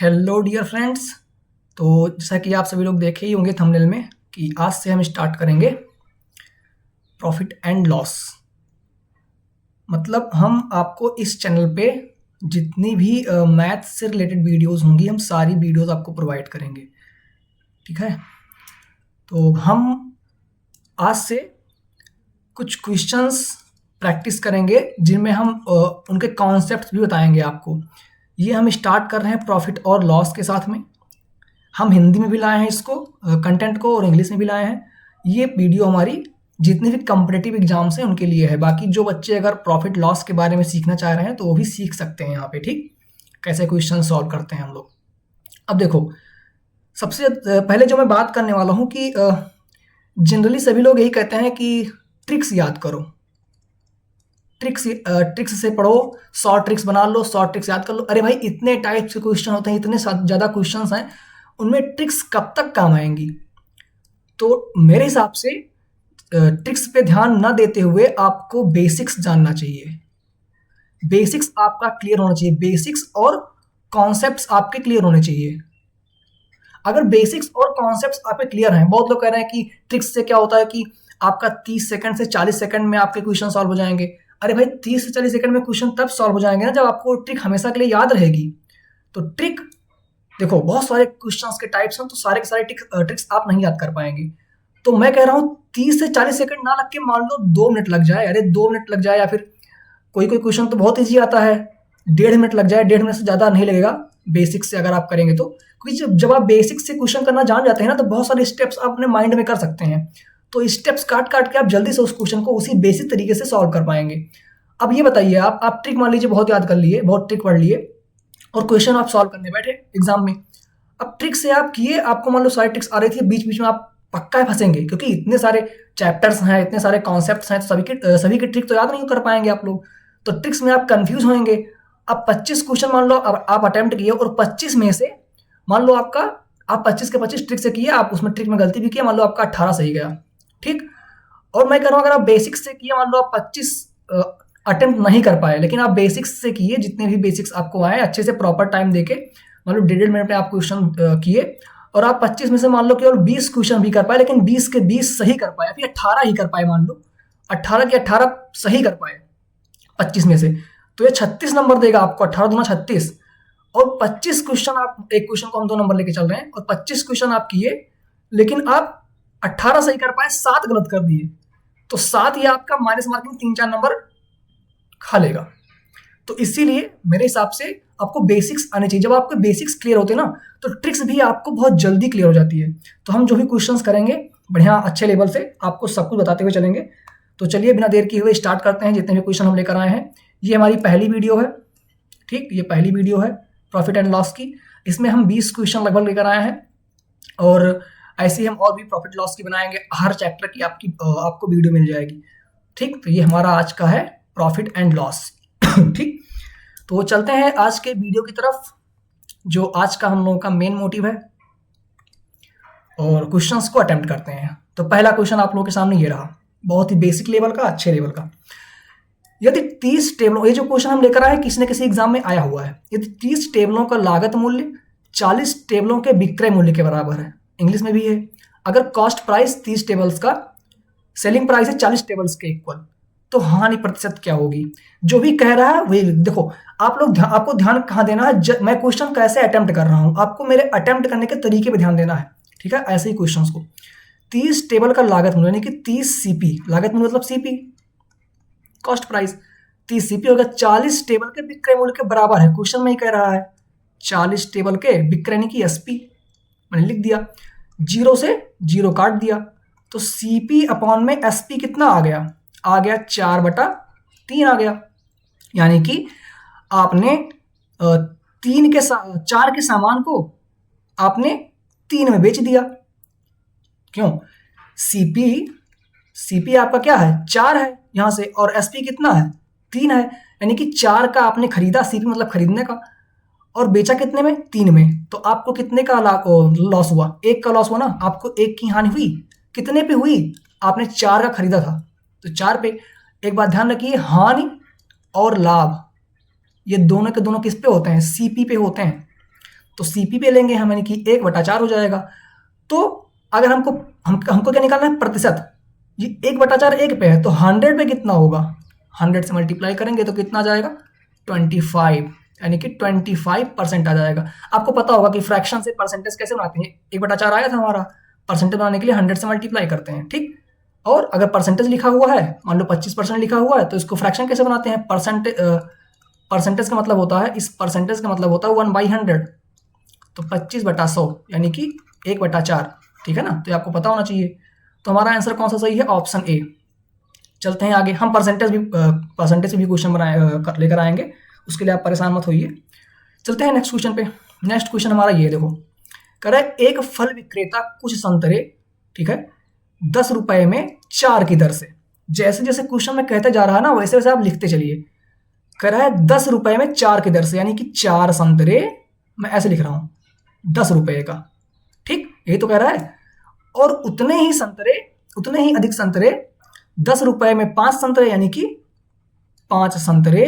Hello dear friends. तो जैसा कि आप सभी लोग देखे ही होंगे थंबनेल में कि आज से हम स्टार्ट करेंगे प्रॉफिट एंड लॉस। मतलब हम आपको इस चैनल पे जितनी भी मैथ से रिलेटेड वीडियोस होंगी हम सारी वीडियोस आपको प्रोवाइड करेंगे। ठीक है, तो हम आज से कुछ क्वेश्चंस प्रैक्टिस करेंगे जिनमें हम उनके कॉन्सेप्ट्स भी बताएंगे आपको। ये हम स्टार्ट कर रहे हैं प्रॉफिट और लॉस के साथ में। हम हिंदी में भी लाए हैं इसको कंटेंट को और इंग्लिश में भी लाए हैं। ये वीडियो हमारी जितने भी कॉम्पिटिटिव एग्जाम्स हैं उनके लिए है। बाकी जो बच्चे अगर प्रॉफिट लॉस के बारे में सीखना चाह रहे हैं तो वो भी सीख सकते हैं यहाँ पे। ठीक, कैसे क्वेश्चन सॉल्व करते हैं हम लोग। अब देखो, सबसे पहले जो मैं बात करने वाला हूँ कि जनरली सभी लोग यही कहते हैं कि ट्रिक्स याद करो, ट्रिक्स से पढ़ो, 100 ट्रिक्स बना लो, 100 ट्रिक्स याद कर लो। अरे भाई, इतने टाइप्स के क्वेश्चन होते हैं, इतने ज़्यादा क्वेश्चंस हैं, उनमें ट्रिक्स कब तक काम आएंगी। तो मेरे हिसाब से ट्रिक्स पे ध्यान न देते हुए आपको बेसिक्स जानना चाहिए। बेसिक्स आपका क्लियर होना चाहिए, बेसिक्स और कॉन्सेप्ट्स आपके क्लियर होने चाहिए। अगर बेसिक्स और कॉन्सेप्ट्स आपके क्लियर हैं, बहुत लोग कह रहे हैं कि ट्रिक्स से क्या होता है कि आपका 30 सेकंड से 40 सेकंड में आपके क्वेश्चन सॉल्व हो जाएंगे। अरे भाई, 30 से 40 सेकंड में क्वेश्चन तब सॉल्व हो जाएंगे ना जब आपको ट्रिक हमेशा के लिए याद रहेगी। तो ट्रिक देखो, बहुत सारे क्वेश्चंस के टाइप्स हैं, तो सारे के सारे ट्रिक्स आप नहीं याद कर पाएंगे। तो मैं कह रहा हूँ 30 से 40 सेकंड ना लग के मान लो 2 मिनट लग जाए। अरे 2 मिनट लग जाए, या फिर कोई कोई क्वेश्चन तो बहुत ईजी आता है 1.5 मिनट लग जाए। 1.5 मिनट से ज़्यादा नहीं लगेगा बेसिक से अगर आप करेंगे तो। क्योंकि जब आप बेसिक से क्वेश्चन करना जान जाते हैं ना तो बहुत सारे स्टेप्स आप अपने माइंड में कर सकते हैं। तो स्टेप्स काट काट के आप जल्दी से उस क्वेश्चन को उसी बेसिक तरीके से सॉल्व कर पाएंगे। अब ये बताइए, आप ट्रिक मान लीजिए बहुत याद कर लिए, बहुत ट्रिक पढ़ लिए और क्वेश्चन आप सॉल्व करने बैठे एग्जाम में। अब ट्रिक से आप किए, आपको मान लो सारी ट्रिक्स आ रही थी, बीच बीच में आप पक्का फंसेंगे क्योंकि इतने सारे चैप्टर्स हैं, इतने सारे कॉन्सेप्ट्स हैं, तो सभी की ट्रिक तो याद नहीं कर पाएंगे आप लोग। तो ट्रिक्स में आप कंफ्यूज होंगे। अब 25 क्वेश्चन मान लो आप अटेम्प्ट किए और 25 में से मान लो आप 25 के 25 ट्रिक से किए, आप उसमें ट्रिक में गलती भी किया, मान लो आपका 18 सही गया। ठीक, और मैं कह रहा हूँ अगर आप बेसिक्स से किए, मान लो आप 25 अटेम्प्ट नहीं कर पाए, लेकिन आप बेसिक्स से किए, जितने भी बेसिक्स आपको आए अच्छे से प्रॉपर टाइम देके, मान लो 1.5 मिनट में आप क्वेश्चन किए और आप 25 में से मान लो केवल 20 क्वेश्चन भी कर पाए, लेकिन 20 के 20 सही कर पाए, फिर 18 ही कर पाए, मान लो 18 के 18 सही कर पाए 25 में से, तो ये 36 नंबर देगा आपको। 18 दूना 36 और 25 क्वेश्चन, आप एक क्वेश्चन को हम 2 नंबर लेके चल रहे हैं और 25 क्वेश्चन आप किए, लेकिन आप 18 सही कर पाए, 7 गलत कर दिए, तो 7 ये आपका माइनस मार्किंग 3-4 नंबर खा लेगा। तो इसीलिए मेरे हिसाब से आपको बेसिक्स आने चाहिए। जब आपके बेसिक्स क्लियर होते हैं ना तो ट्रिक्स भी आपको बहुत जल्दी क्लियर हो जाती है। तो हम जो भी क्वेश्चंस करेंगे बढ़िया अच्छे लेवल से आपको सब कुछ बताते हुए चलेंगे। तो चलिए बिना देर किए हुए स्टार्ट करते हैं जितने भी क्वेश्चन हम लेकर आए हैं। ये हमारी पहली वीडियो है। ठीक, ये पहली वीडियो है प्रॉफिट एंड लॉस की। इसमें हम 20 क्वेश्चन लगभग लेकर आए हैं और ऐसे ही हम और भी प्रॉफिट लॉस की बनाएंगे। हर चैप्टर की आपको वीडियो मिल जाएगी। ठीक, तो ये हमारा आज का है प्रॉफिट एंड लॉस। ठीक, तो चलते हैं आज के वीडियो की तरफ, जो आज का हम लोगों का मेन मोटिव है, और क्वेश्चंस को अटेम्प्ट करते हैं। तो पहला क्वेश्चन आप लोगों के सामने ये रहा, बहुत ही बेसिक लेवल का, अच्छे लेवल का। यदि 30 टेबलों, ये जो क्वेश्चन हम लेकर आए किसी न किसी एग्जाम में आया हुआ है, यदि 30 टेबलों का लागत मूल्य 40 टेबलों के विक्रय मूल्य के बराबर है, इंग्लिश में भी है, अगर कॉस्ट प्राइस 30 टेबल्स का सेलिंग प्राइस है 40 टेबल्स के इक्वल, तो हानि प्रतिशत क्या होगी। जो भी कह रहा है वही देखो। आपको ध्यान कहाँ देना है, मैं क्वेश्चन कैसे अटेम्प्ट कर रहा हूँ, आपको मेरे अटेम्प्ट करने के तरीके पे ध्यान देना है। ठीक है, ऐसे ही क्वेश्चंस को 30 टेबल का लागत मूल्य यानी कि 30 सीपी, लागत मूल्य मतलब सीपी कॉस्ट प्राइस, 30 सीपी होगा 40 टेबल के विक्रय मूल्य के बराबर है। क्वेश्चन में ही कह रहा है 40 टेबल के विक्रय यानी कि एसपी, मैंने लिख दिया, 0 से 0 काट दिया, तो सीपी अपॉन में एसपी कितना आ गया 4/3 आ गया। यानी कि आपने 4 के सामान को आपने 3 में बेच दिया। क्यों, सीपी आपका क्या है 4 है यहां से, और एसपी कितना है 3 है, यानी कि 4 का आपने खरीदा, सीपी मतलब खरीदने का, और बेचा कितने में 3 में, तो आपको कितने का लॉस हुआ, 1 का लॉस हुआ ना, आपको 1 की हानि हुई। कितने पे हुई, आपने 4 का खरीदा था तो 4 पे। एक बात ध्यान रखिए, हानि और लाभ ये दोनों के दोनों किस पे होते हैं, सीपी पे होते हैं। तो सीपी पे लेंगे हम, यानी कि 1/4 हो जाएगा। तो अगर हमको क्या निकालना है, प्रतिशत। ये 1/4 1 पे है, तो 100 पे कितना होगा, 100 से मल्टीप्लाई करेंगे तो कितना आ जाएगा, 25, यानी कि 25% आ जाएगा। आपको पता होगा कि फ्रैक्शन से परसेंटेज कैसे बनाते हैं, 1/4 आया था हमारा, परसेंटेज बनाने के लिए 100 से मल्टीप्लाई करते हैं, ठीक। और अगर परसेंटेज लिखा हुआ है, मान लो 25% लिखा हुआ है, तो इसको फ्रैक्शन कैसे बनाते हैं, परसेंटेज का मतलब होता है, इस परसेंटेज का मतलब होता है 1/100, तो 25/100 यानी कि 1/4, ठीक है ना। तो ये आपको पता होना चाहिए। तो हमारा आंसर कौन सा सही है, ऑप्शन ए। चलते हैं आगे, हम परसेंटेज भी क्वेश्चन लेकर आएंगे, उसके लिए आप परेशान मत होइए। चलते हैं नेक्स्ट क्वेश्चन पे। नेक्स्ट क्वेश्चन हमारा ये देखो, कह रहा है एक फल विक्रेता कुछ संतरे, ठीक है, 10 रुपए में 4 की दर से, जैसे जैसे क्वेश्चन में कहते जा रहा है ना, वैसे वैसे आप लिखते चलिए। कह रहा है 10 रुपए में 4 की दर से, यानी कि 4 संतरे, मैं ऐसे लिख रहा हूं, 10 रुपए का, ठीक, यही तो कह रहा है। और उतने ही अधिक संतरे, 10 रुपए में 5 संतरे, यानी कि 5 संतरे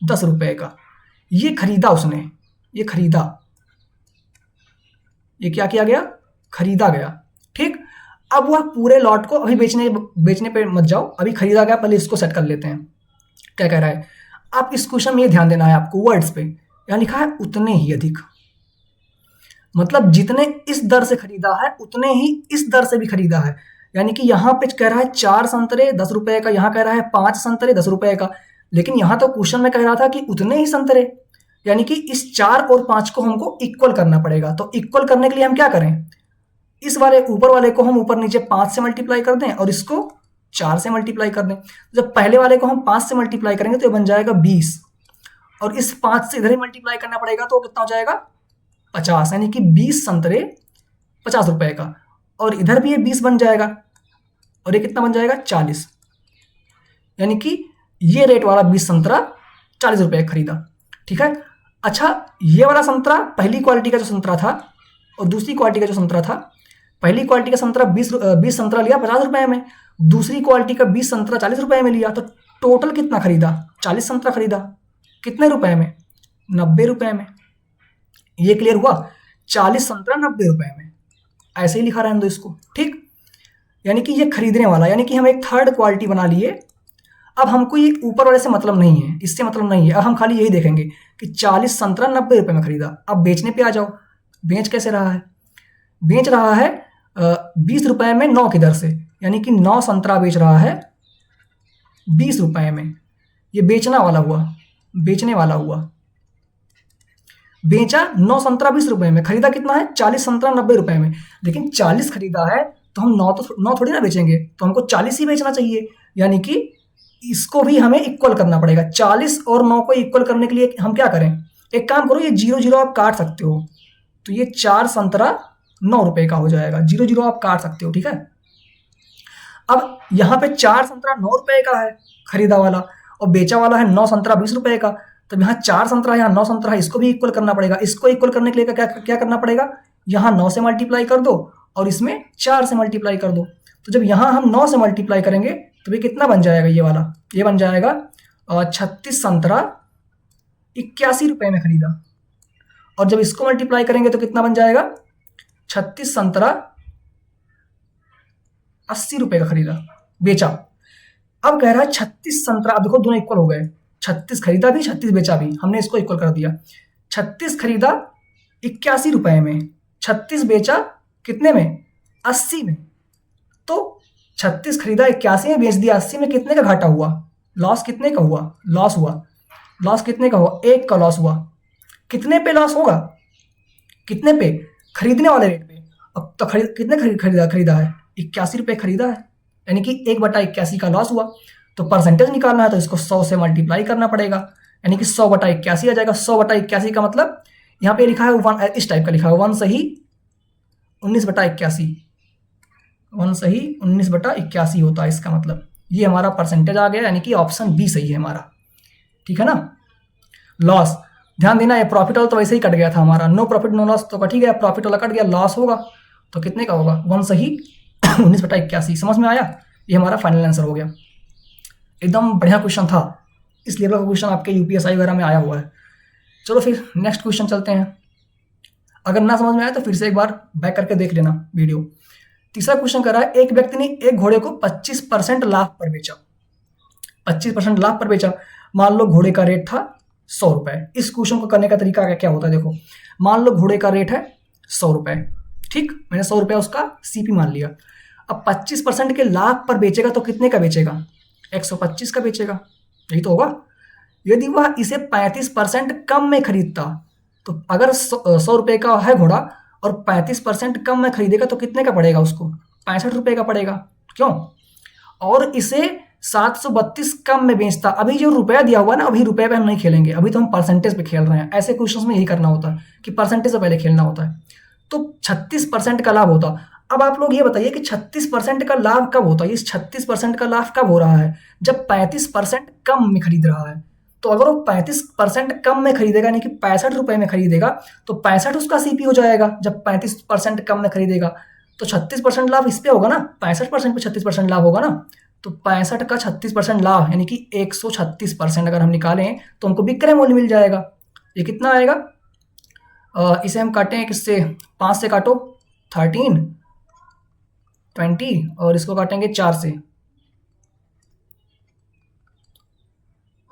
10 रुपए का। ये खरीदा उसने, ये खरीदा, ये क्या किया गया, खरीदा गया, ठीक। अब वह पूरे लॉट को, अभी बेचने पे मत जाओ, अभी खरीदा गया, पहले इसको सेट कर लेते हैं। क्या कह रहा है, आप इस क्वेश्चन में ये ध्यान देना है आपको, वर्ड्स पे यहाँ लिखा है उतने ही अधिक, मतलब जितने इस दर से खरीदा है उतने ही इस दर से भी खरीदा है। यानी कि यहाँ पे कह रहा है 4 संतरे 10 रुपए का, यहाँ कह रहा है 5 संतरे 10 रुपए का, लेकिन यहाँ तो क्वेश्चन में कह रहा था कि उतने ही संतरे, यानी कि इस 4 और 5 को हमको इक्वल करना पड़ेगा। तो इक्वल करने के लिए हम क्या करें, इस वाले ऊपर वाले को हम ऊपर नीचे 5 से मल्टीप्लाई कर दें और इसको 4 से मल्टीप्लाई कर दें। जब पहले वाले को हम 5 से मल्टीप्लाई करेंगे तो ये बन जाएगा 20, और इस 5 से इधर ही मल्टीप्लाई करना पड़ेगा, तो कितना हो जाएगा 50, यानी कि 20 संतरे 50 रुपए का। और इधर भी ये 20 बन जाएगा, और ये कितना बन जाएगा 40, यानी कि ये रेट वाला 20 संतरा 40 रुपए खरीदा, ठीक है। अच्छा, ये वाला संतरा पहली क्वालिटी का जो संतरा था और दूसरी क्वालिटी का जो संतरा था, पहली क्वालिटी का संतरा 20 संतरा लिया 50 रुपए में, दूसरी क्वालिटी का 20 संतरा 40 रुपए में लिया, तो टोटल कितना खरीदा, 40 संतरा खरीदा, कितने रुपए में, 90 रुपए में। ये क्लियर हुआ, 40 संतरा 90 रुपए में, ऐसे ही लिखा रहने दो इसको, ठीक। यानी कि ये खरीदने वाला, यानी कि हम एक थर्ड क्वालिटी बना लिए। अब हमको ये ऊपर वाले से मतलब नहीं है, इससे मतलब नहीं है, अब हम खाली यही देखेंगे कि 40 संतरा 90 रुपए में खरीदा। अब बेचने पे आ जाओ, बेच कैसे रहा है, बेच रहा है 20 रुपए में 9 की दर से, यानी कि 9 संतरा बेच रहा है 20 रुपए में। ये बेचना वाला हुआ, बेचने वाला हुआ, बेचा 9 संतरा 20 रुपए में, खरीदा कितना है 40 संतरा 90 रुपए में। लेकिन 40 खरीदा है तो हम 9 थोड़ी ना बेचेंगे, तो हमको 40 ही बेचना चाहिए, यानी कि इसको भी हमें इक्वल करना पड़ेगा। 40 और 9 को इक्वल करने के लिए हम क्या करें, एक काम करो, ये 0 आप काट सकते हो, तो ये 4 संतरा 9 रुपए का हो जाएगा, 0 आप काट सकते हो, ठीक है। अब यहाँ पे 4 संतरा 9 रुपए का है खरीदा वाला, और बेचा वाला है 9 संतरा 20 रुपए का, तो यहाँ 4 संतरा यहाँ 9 संतरा है, इसको भी इक्वल करना पड़ेगा। इसको इक्वल करने के लिए क्या करना पड़ेगा, यहाँ 9 से मल्टीप्लाई कर दो और इसमें 4 से मल्टीप्लाई कर दो। तो जब यहाँ हम 9 से मल्टीप्लाई करेंगे तो ये कितना बन जाएगा, ये वाला, ये बन जाएगा 36 संतरा 81 रुपए में खरीदा। और जब इसको मल्टीप्लाई करेंगे तो कितना बन जाएगा, 36 संतरा 80 रुपए का खरीदा, बेचा। अब कह रहा है 36 संतरा, अब देखो दोनों इक्वल हो गए, 36 खरीदा भी 36 बेचा भी, हमने इसको इक्वल कर दिया। 36 खरीदा 81 रुपए में, 36 बेचा कितने में, 80 में। तो 36 खरीदा 81 में, बेच दिया 80 में, कितने का घाटा हुआ, लॉस कितने का हुआ, लॉस हुआ, लॉस कितने का हुआ, 1 का लॉस हुआ। कितने पे लॉस होगा, कितने पे, खरीदने वाले रेट पे। अब तो कितने खरीदा है, 81 रुपए खरीदा है, यानी कि 1/81 का लॉस हुआ। तो परसेंटेज निकालना है तो इसको 100 से मल्टीप्लाई करना पड़ेगा, यानी कि 100/81 आ जाएगा। 100/81 का मतलब यहाँ पे लिखा है 1, इस टाइप का लिखा है 1 सही 19/81, 1 सही 19/81 होता है इसका मतलब। ये हमारा परसेंटेज आ गया, यानी कि ऑप्शन बी सही है हमारा, ठीक है ना। लॉस, ध्यान देना, ये प्रॉफिट वाला तो वैसे ही कट गया था हमारा, नो प्रॉफिट नो लॉस तो कट ही गया, प्रॉफिट वाला कट गया, लॉस होगा तो कितने का होगा, 1 सही 19/81। समझ में आया, ये हमारा फाइनल आंसर हो गया। एकदम बढ़िया क्वेश्चन था, इस लेवल का क्वेश्चन आपके यूपीएसआई वगैरह में आया हुआ है। चलो फिर नेक्स्ट क्वेश्चन चलते हैं। अगर ना समझ में आया तो फिर से एक बार बैक करके देख लेना वीडियो। तीसरा क्वेश्चन कर रहा है, एक व्यक्ति ने एक घोड़े को 25% लाभ पर बेचा। 25% लाभ पर बेचा। मान लो घोड़े का रेट था 100 रुपए। इस क्वेश्चन को करने का तरीका क्या होता है देखो, मान लो घोड़े का रेट है 100 रुपए, ठीक, मैंने 100 रुपया उसका सीपी मान लिया। अब 25% के लाभ पर बेचेगा तो कितने का बेचेगा? 125 का बेचेगा, यही तो होगा। यदि वह इसे 35% कम में खरीदता, तो अगर 100 रुपए का है घोड़ा और 35% कम में खरीदेगा तो कितने का पड़ेगा उसको? 65 रुपए का पड़ेगा। क्यों? और इसे 732 कम में बेचता। अभी जो रुपया दिया हुआ ना, अभी रुपये पे हम नहीं खेलेंगे, अभी तो हम परसेंटेज पे खेल रहे हैं। ऐसे क्वेश्चंस में यही करना होता है कि परसेंटेज से पहले खेलना होता है। तो 36% का लाभ होता। अब आप लोग ये बताइए कि 36% का लाभ कब होता है? इस 36% का लाभ कब हो रहा है? जब 35% कम में खरीद रहा है। तो अगर वो 35% कम में खरीदेगा, यानी कि 65 रुपए में खरीदेगा, तो 65 उसका सीपी हो जाएगा। जब 35% कम में खरीदेगा तो 36% लाभ इस पे होगा ना, 65% पे 36% लाभ होगा ना। तो 65 का 36% लाभ यानी कि 136% अगर हम निकालें तो हमको विक्रय मूल्य मिल जाएगा। ये कितना आएगा? इसे हम काटें किससे? 5 से काटो 13, 20 और इसको काटेंगे 4 से,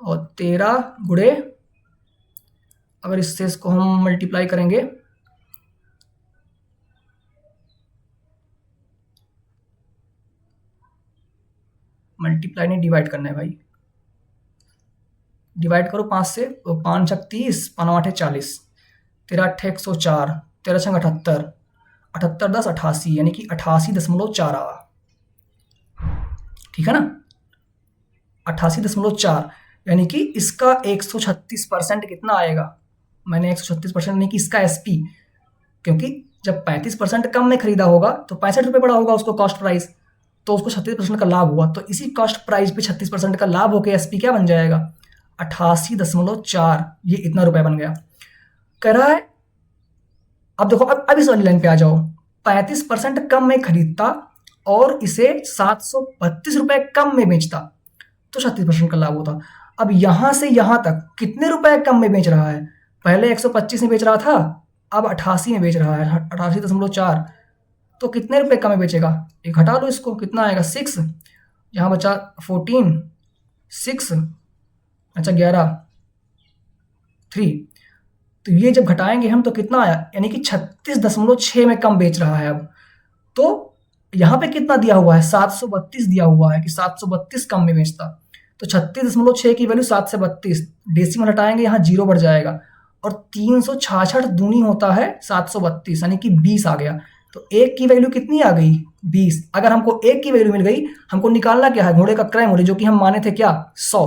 और 13 गुणे, अगर इससे इसको हम मल्टीप्लाई करेंगे मल्टीप्लाई नहीं डिवाइड करना है भाई, डिवाइड करो 5 से, तो 5 छक 30, 5 8 40, 13 8 104, 13 छक 78, 78 10 88, यानी कि 88.4 आवा। ठीक है ना, 88.4, यानी कि इसका 136% कितना आएगा? मैंने 136% नहीं कि इसका एसपी, क्योंकि जब 35% कम में खरीदा होगा तो 65 रुपये पड़ा होगा उसको कॉस्ट प्राइस, तो उसको 36% का लाभ हुआ। तो इसी कॉस्ट प्राइस पे 36% का लाभ होकर एसपी क्या बन जाएगा? 88.4, ये इतना रुपया बन गया। कह रहा है, अब देखो, अब इस वाली लाइन पे आ जाओ। 35% कम में खरीदता और इसे 732 रुपए कम में बेचता तो 36% का लाभ होता। अब यहां से यहां तक कितने रुपए कम में बेच रहा है? पहले 125 में बेच रहा था, अब 88 में बेच रहा है, 88.4, तो कितने रुपए कम में बेचेगा? एक घटा लो इसको, कितना आएगा? 6, यहाँ बचा 14, 6, अच्छा 11, 3, तो ये जब घटाएंगे हम तो कितना आया? यानी कि 36.6 में कम बेच रहा है अब। तो यहाँ पे कितना दिया हुआ है? 732 दिया हुआ है कि 732 कम में बेचता। तो 36.6 की वैल्यू 7 से 32, डेसिमल हटाएंगे, यहाँ 0 बढ़ जाएगा, और 366 दूनी होता है 732, यानी कि 20 आ गया। तो एक की वैल्यू कितनी आ गई? 20। अगर हमको एक की वैल्यू मिल गई, हमको निकालना क्या है? घोड़े का क्रय मूल्य, जो कि हम माने थे क्या? 100।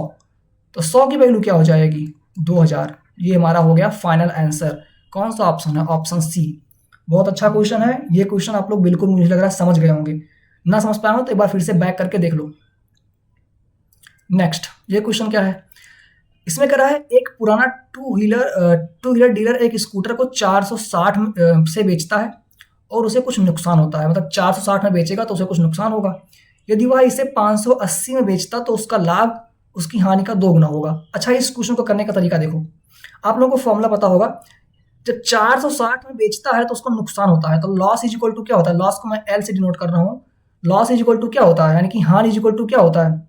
तो 100 की वैल्यू क्या हो जाएगी? 2000। ये हमारा हो गया फाइनल आंसर। कौन सा ऑप्शन है? Option C. बहुत अच्छा क्वेश्चन है ये। क्वेश्चन आप लोग बिल्कुल, मुझे लग रहा है, समझ गए होंगे। ना समझ पाए हो तो एक बार फिर से बैक करके देख लो। नेक्स्ट, ये क्वेश्चन क्या है? इसमें कह रहा है, एक पुराना टू व्हीलर डीलर एक स्कूटर को 460 से बेचता है और उसे कुछ नुकसान होता है। मतलब 460 में बेचेगा तो उसे कुछ नुकसान होगा। यदि वह इसे 580 में बेचता तो उसका लाभ उसकी हानि का 2 गुना होगा। अच्छा, इस क्वेश्चन को करने का तरीका देखो। आप लोगों को फॉर्मूला पता होगा, जब 460 में बेचता है तो उसको नुकसान होता है, तो लॉस इज इक्वल टू क्या होता है? लॉस को मैं एल से डिनोट कर रहा हूँ। लॉस इज इक्वल टू क्या होता है? यानी कि हानि इज इक्वल टू क्या होता है?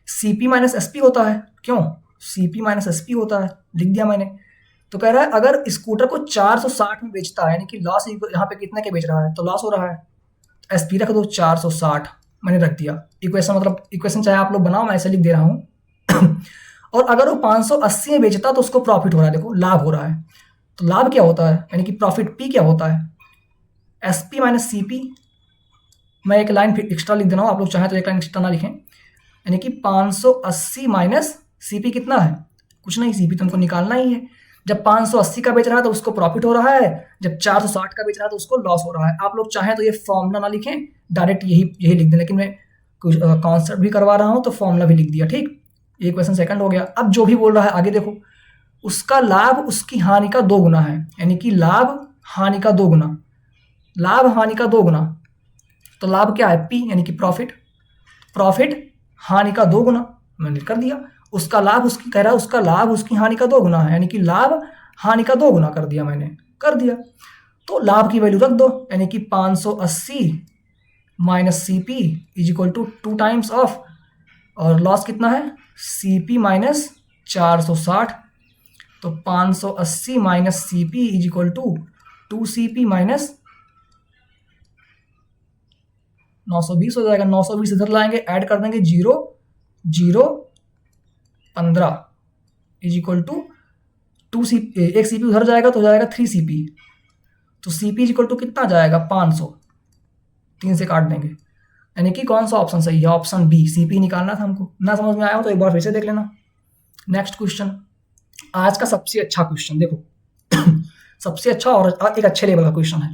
सीपी माइनस एसपी होता है। क्यों? सीपी माइनस एसपी होता है, लिख दिया मैंने। तो कह रहा है, अगर स्कूटर को 460 में बेचता है, यानी कि लॉस यहाँ पे कितने के बेच रहा है? तो लॉस हो रहा है। एसपी रख दो 460, मैंने रख दिया। इक्वेशन, मतलब इक्वेशन चाहे आप लोग बनाओ, मैं ऐसे लिख दे रहा हूँ। और अगर वो 580 में बेचता तो उसको प्रॉफिट हो रहा है, देखो लाभ हो रहा है। तो लाभ क्या होता है? यानी कि प्रॉफिट पी क्या होता है? SP minus CP. मैं एक लाइन फिर एक्स्ट्रा लिख देना हूँ, आप लोग चाहें तो एक लाइन एक्स्ट्रा ना लिखें। यानी कि 580 माइनस सीपी कितना है? कुछ नहीं, सीपी तुमको निकालना ही है। जब 580 का बेच रहा है तो उसको प्रॉफिट हो रहा है, जब 460 का बेच रहा है तो उसको लॉस हो रहा है। आप लोग चाहें तो ये फॉर्मूला ना लिखें, डायरेक्ट यही लिख दें, लेकिन मैं कुछ कॉन्सेप्ट भी करवा रहा हूँ तो फॉर्मूला भी लिख दिया। ठीक, ये क्वेश्चन सेकंड हो गया। अब जो भी बोल रहा है आगे देखो, उसका लाभ उसकी हानि का 2 गुना है, यानी कि लाभ हानि का 2 गुना। लाभ हानि का 2 गुना, तो लाभ क्या है? पी, यानी कि प्रॉफिट। प्रॉफिट हानि का 2 गुना, मैंने कर दिया। उसका लाभ उसकी कह रहा है, उसका लाभ उसकी हानि का 2 गुना है, यानी कि लाभ हानि का 2 गुना कर दिया मैंने, कर दिया। तो लाभ की वैल्यू रख दो, यानी कि 580 minus C P is equal to 2 times of, और लॉस कितना है, सी पी माइनस 460। तो 580 minus C P is equal to 2 C P minus 920 हो जाएगा। 920 इधर लाएंगे, ऐड कर देंगे 0 0 15 इज इक्वल टू 2 सी, एक सी पी उधर जाएगा तो हो जाएगा 3 सी पी। तो C P is equal to कितना जाएगा, 500, 3 से काट देंगे, यानी कि कौन सा ऑप्शन सही है, ऑप्शन बी, सी पी निकालना था हमको। ना समझ में आया हो तो एक बार फिर से देख लेना। नेक्स्ट क्वेश्चन, आज का सबसे अच्छा क्वेश्चन देखो सबसे अच्छा और एक अच्छे लेवल का क्वेश्चन है।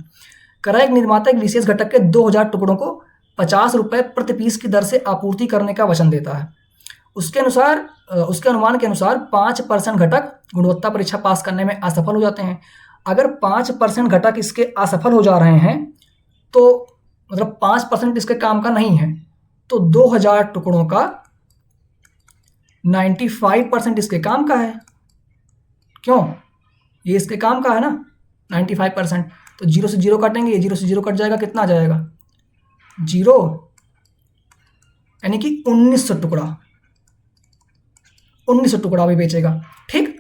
करा एक निर्माता एक विशेष घटक के 2000 टुकड़ों को 50 रुपए प्रति पीस की दर से आपूर्ति करने का वचन देता है। उसके अनुमान के अनुसार 5% घटक गुणवत्ता परीक्षा पास करने में असफल हो जाते हैं। अगर 5% घटक इसके असफल हो जा रहे हैं, तो मतलब 5% इसके काम का नहीं है, तो 2000 टुकड़ों का 95% इसके काम का है। क्यों, ये इसके काम का है ना 95%। तो 0 से 0 काटेंगे, ये 0 से 0 कट जाएगा, कितना आ जाएगा 0, यानी कि 1900 टुकड़ा, 1900 टुकड़ा भी बेचेगा। ठीक,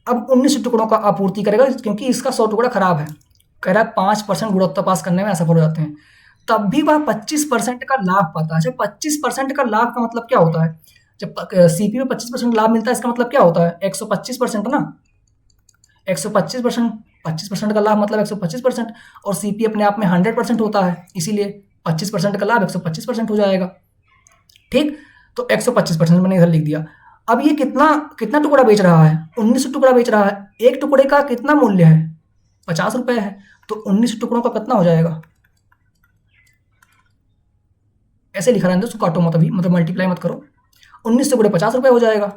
अब 1900 टुकड़ों का आपूर्ति करेगा, क्योंकि इसका 100 टुकड़ा खराब है। कह रहा है 5% गुणवत्ता पास करने में असफल हो जाते हैं, तब भी वह 25% का लाभ पाता है। जब 25% का लाभ का मतलब क्या होता है, जब सीपी में 25% लाभ मिलता है, इसका मतलब क्या होता है 125% ना, 125%, 25% का लाभ मतलब 125%, और सीपी अपने आप में 100% होता है, इसीलिए 25% का लाभ 125% हो जाएगा। ठीक, तो 125% मैंने इधर लिख दिया। अब ये कितना टुकड़ा बेच रहा है, 1900 टुकड़ा बेच रहा है। एक टुकड़े का कितना मूल्य है, 50 रुपए है, तो 1900 टुकड़ों का कितना हो जाएगा, ऐसे लिखा रहने दो, उसको काटो मत अभी, मतलब मल्टीप्लाई मत करो। 1900 टुकड़े 50 रुपए हो जाएगा।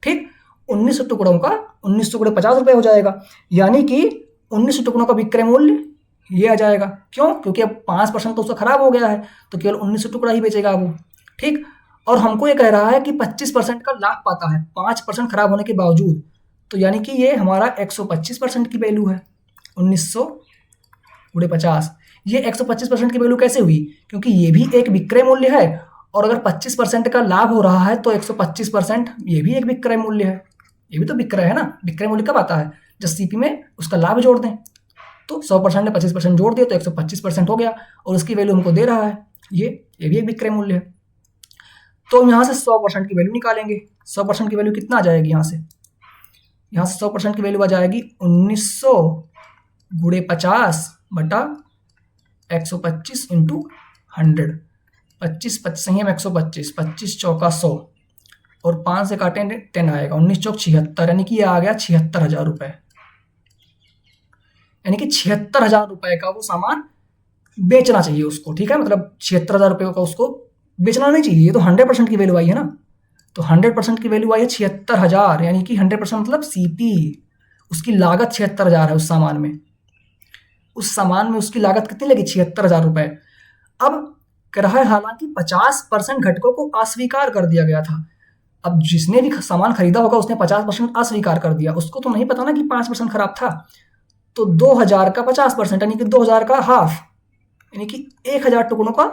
ठीक, 1900 टुकड़ों का 1900 टुकड़े 50 रुपए हो जाएगा, यानी कि 1900 टुकड़ों का विक्रय मूल्य ये आ जाएगा। क्यों, क्योंकि अब 5% तो उसका खराब हो गया है, तो केवल 1900 टुकड़ा ही बेचेगा वो। ठीक, और हमको ये कह रहा है कि 25% का लाभ पाता है 5% खराब होने के बावजूद, तो यानी कि ये हमारा 125% की वैल्यू है। 1900 गुणे 50, ये 125% की वैल्यू कैसे हुई, क्योंकि ये भी एक विक्रय मूल्य है, और अगर 25% का लाभ हो रहा है तो 125% ये भी एक विक्रय मूल्य है, ये भी तो विक्रय है ना। विक्रय मूल्य कब आता है, जब सीपी में उसका लाभ जोड़ दें। तो 100% में 25% जोड़ दिया तो 125% हो गया, और उसकी वैल्यू हमको दे रहा है, ये भी एक विक्रय मूल्य है। तो हम यहाँ से 100% की वैल्यू निकालेंगे। 100% की वैल्यू कितना आ जाएगी, यहाँ से 100% की वैल्यू आ जाएगी 1900 गुणे 50 बटा 125 इंटू 100। 25 25 125, 25 चौका 100, और 5 से काटें 10 आएगा, 19 चौक 76, यानी कि ये आ गया 76,000 रुपए। यानी कि 76,000 रुपए का वो सामान बेचना चाहिए उसको। ठीक है, मतलब 76,000 रुपये का उसको बेचना नहीं चाहिए, ये तो 100% की वैल्यू आई है ना। तो 100% की वैल्यू आई है 76,000, यानी कि 100% मतलब सीपी, उसकी लागत 76,000 है। उस सामान में उसकी लागत कितनी लगी, 76,000 रुपए। अब कह रहा है हालांकि 50% घटकों को अस्वीकार कर दिया गया था। अब जिसने भी सामान खरीदा होगा उसने 50% अस्वीकार कर दिया, उसको तो नहीं पता ना कि 5% खराब था। तो 2000 का 50%, यानी कि 2000 का हाफ, यानी कि 1000 टुकड़ों का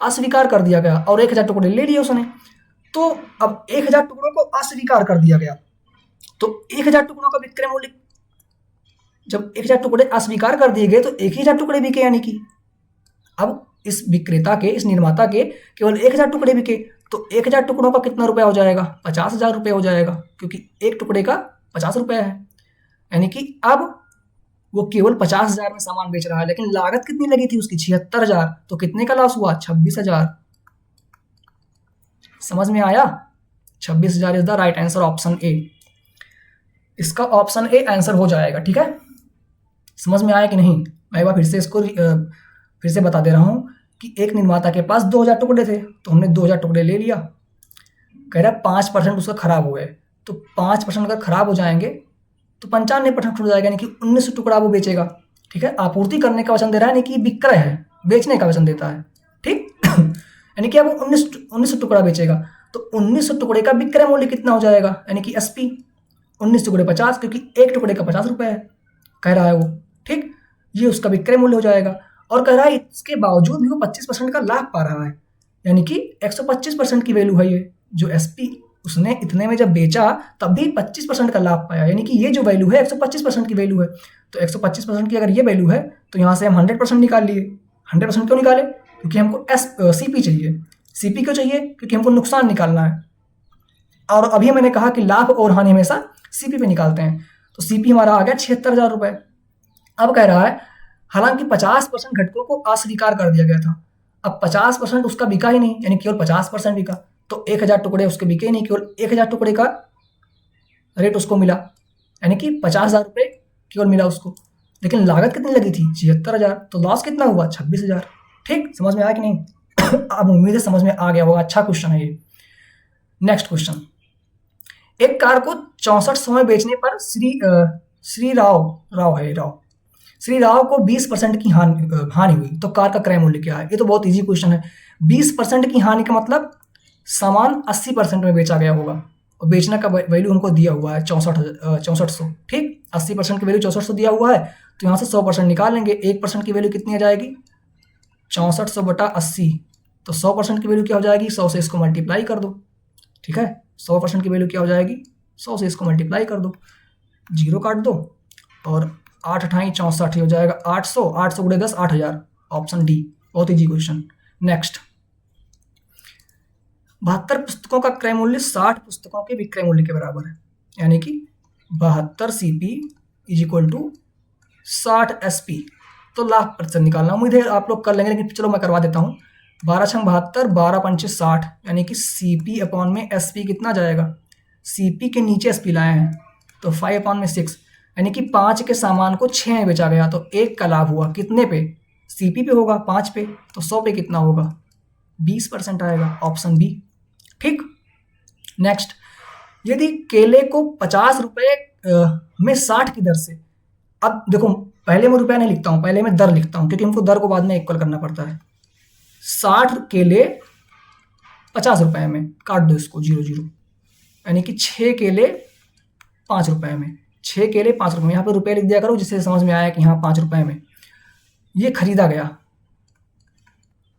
अस्वीकार कर दिया गया, और 1000 टुकड़े ले लिए उसने। तो अब 1000 टुकड़ों को अस्वीकार कर दिया गया, तो 1000 टुकड़ों का विक्रय मूल्य, जब 1000 टुकड़े अस्वीकार कर दिए गए तो 1000 टुकड़े बिके, यानी कि अब इस विक्रेता के, इस निर्माता के केवल 1000 टुकड़े बिके, तो 1000 टुकड़ों का कितना रुपया हो जाएगा, 50,000 रुपये हो जाएगा, क्योंकि एक टुकड़े का 50 रुपये है। यानी कि अब वो केवल 50,000 में सामान बेच रहा है, लेकिन लागत कितनी लगी थी उसकी, 76,000, तो कितने का लॉस हुआ, 26,000। समझ में आया, 26,000 is the right answer, option A. इसका ऑप्शन ए आंसर हो जाएगा। ठीक है, समझ में आया कि नहीं, मैं एक बार फिर से इसको फिर से बता दे रहा हूँ कि एक निर्माता के पास 2000 टुकड़े थे, तो हमने 2000 टुकड़े ले लिया। कह रहा है 5% उसका खराब हो गए, तो 5% अगर खराब हो जाएंगे तो 95% हो जाएगा, यानी कि 1900 टुकड़ा वो बेचेगा। ठीक है, आपूर्ति करने का वचन दे रहा है, यानी कि विक्रय है, बेचने का वचन देता है। ठीक यानी कि अब 1900 टुकड़ा बेचेगा, तो 1900 टुकड़े का विक्रय मूल्य कितना हो जाएगा, यानी कि एसपी 19 टुकड़े 50, क्योंकि एक टुकड़े का 50 रुपये है कह रहा है वो। ठीक, ये उसका विक्रय मूल्य हो जाएगा। और कह रहा है इसके बावजूद भी वो 25% का लाभ पा रहा है, यानी कि 125% की वैल्यू है ये। जो एसपी उसने इतने में जब बेचा तब भी 25% का लाभ पाया, यानी कि ये जो वैल्यू है 125% की वैल्यू है। तो 125% की अगर ये वैल्यू है तो यहाँ से हम 100% निकाल लिए। 100% क्यों निकाले, क्योंकि हमको सीपी चाहिए। सीपी क्यों चाहिए, क्योंकि हमको नुकसान निकालना है। और अभी मैंने कहा कि लाभ और हानि हमेशा सीपी पे निकालते हैं। तो सीपी हमारा आ गया 76,000 रुपये। अब कह रहा है हालांकि 50% घटकों को अस्वीकार कर दिया गया था। अब 50% उसका बिका ही नहीं, यानी केवल 50% बिका, तो 1000 टुकड़े उसके बिके ही नहीं, केवल 1000 टुकड़े का रेट उसको मिला, यानी कि 50,000 रुपये केवल मिला उसको। लेकिन लागत कितनी लगी थी, 76,000, तो लॉस कितना हुआ, 26,000। ठीक, समझ में आया कि नहीं? अब उम्मीद है समझ में आ गया होगा। अच्छा क्वेश्चन है ये। नेक्स्ट क्वेश्चन, एक कार को 6400 में बेचने पर श्री राव को 20% की हानि हुई, तो कार का क्रय मूल्य क्या है? ये तो बहुत इजी क्वेश्चन है। 20% की हानि का मतलब सामान 80% में बेचा गया होगा, और बेचने का वैल्यू हमको दिया हुआ है 6400। ठीक, 80% की वैल्यू 6400 दिया हुआ है, तो यहाँ से 100% निकाल लेंगे। 1% की वैल्यू कितनी आ जाएगी, 6400 बटा 80, तो 100% की वैल्यू क्या हो जाएगी, 100 से इसको मल्टीप्लाई कर दो। ठीक है, 100% की वैल्यू क्या हो जाएगी, 100 से इसको मल्टीप्लाई कर दो, जीरो काट दो, और 8 अठाई 64 हो जाएगा 800, 800 गुणे 10 8000, ऑप्शन डी, बहुत इजी क्वेश्चन। नेक्स्ट, 72 पुस्तकों का क्रय मूल्य 60 पुस्तकों के विक्रय मूल्य के बराबर है, यानी कि 72 CP is equal to 60 SP. तो लाख प्रतिशत निकालना, उम्मीद है आप लोग कर लेंगे, लेकिन चलो मैं करवा देता हूँ। 12 छंग 72, 12 पंचे 60, यानी कि सीपी अपॉन में एसपी कितना जाएगा, सीपी के नीचे एसपी लाए हैं तो 5 अपॉन में 6, यानी कि 5 के सामान को 6 में बेचा गया, तो 1 का लाभ हुआ। कितने पे, सीपी पे होगा, 5 पे, तो 100 पे कितना होगा, 20% आएगा, ऑप्शन बी। ठीक, नेक्स्ट, यदि केले को 50 रुपये में 60 की दर से, अब देखो पहले मैं रुपया नहीं लिखता हूँ, पहले मैं दर लिखता हूँ, क्योंकि हमको दर को बाद में इक्वल करना पड़ता है। 60 केले 50 रुपये में, काट दो इसको 0 0, यानी कि 6 केले 5 रुपये में, 6 केले 5 रुपये में, यहाँ पे रुपये लिख दिया करो जिससे समझ में आया कि हाँ 5 रुपये में ये खरीदा गया,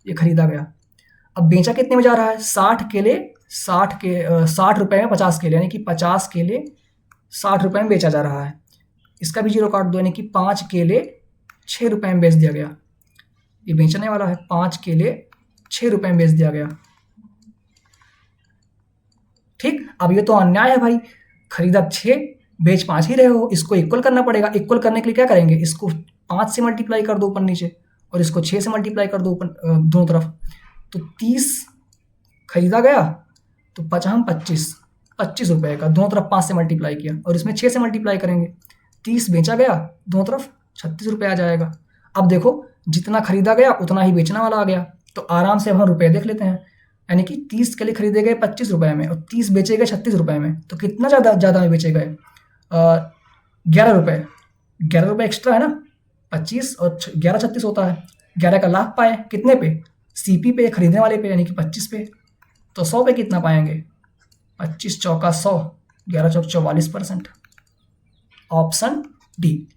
ये खरीदा गया। अब बेचा कितने में जा रहा है, 60 केले 60 रुपये में 50 केले, यानी कि 50 केले 60 रुपये में बेचा जा रहा है। इसका भी 0 काट दो, यानी कि 5 केले 6 रुपये में बेच दिया गया, ये बेचने वाला है, 5 केले 6 रुपये में बेच दिया गया। ठीक, अब ये तो अन्याय है भाई, खरीदा 6 बेच 5 ही रहे हो, इसको इक्वल करना पड़ेगा। इक्वल करने के लिए क्या करेंगे, इसको 5 से मल्टीप्लाई कर दो ऊपर नीचे, और इसको 6 से मल्टीप्लाई कर दो ऊपर दोनों तरफ, तो 30 खरीदा गया, तो 25 रुपये का, दोनों तरफ 5 से मल्टीप्लाई किया, और इसमें 6 से मल्टीप्लाई करेंगे, 30 बेचा गया, दोनों तरफ 36 रुपये आ जाएगा। अब देखो जितना खरीदा गया उतना ही बेचने वाला आ गया, तो आराम से अब हम रुपये देख लेते हैं, यानी कि 30 के लिए खरीदे गए 25 रुपये में, और 30 बेचे गए 36 रुपये में, तो कितना ज़्यादा में बेचे गए, 11 रुपये, 11 रुपये एक्स्ट्रा है ना, 25 और 11 36 होता है, 11 का लाभ पाए, कितने पे, सीपी पे, खरीदने वाले पे, यानी कि 25 पे, तो 100 पे कितना पाएंगे, 25 चौका 100, 11 चौक 44%, option D.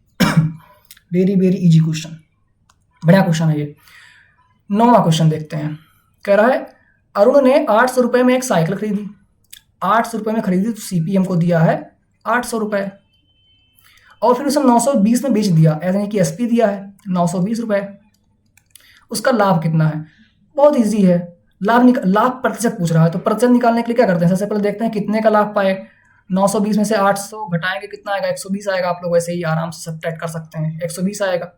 Very easy question, बढ़िया क्वेश्चन है ये। 9वां क्वेश्चन देखते हैं, कह रहा है अरुण ने 800 रुपये में एक साइकिल खरीदी, 800 रुपये में खरीदी, तो सीपी हमको दिया है 800 रुपये, और फिर उसने 920 में बेच दिया, यानी कि एसपी दिया है 920 रुपये। उसका लाभ कितना है, बहुत इजी है, लाभ प्रतिशत पूछ रहा है, तो प्रतिशत निकालने के लिए क्या करते हैं, सबसे पहले देखते हैं कितने का लाभ पाए। 920 में से 800 घटाएंगे, कितना आएगा, 120 आएगा। आप लोग वैसे ही आराम से सब्ट्रैक्ट कर सकते हैं, 120 आएगा।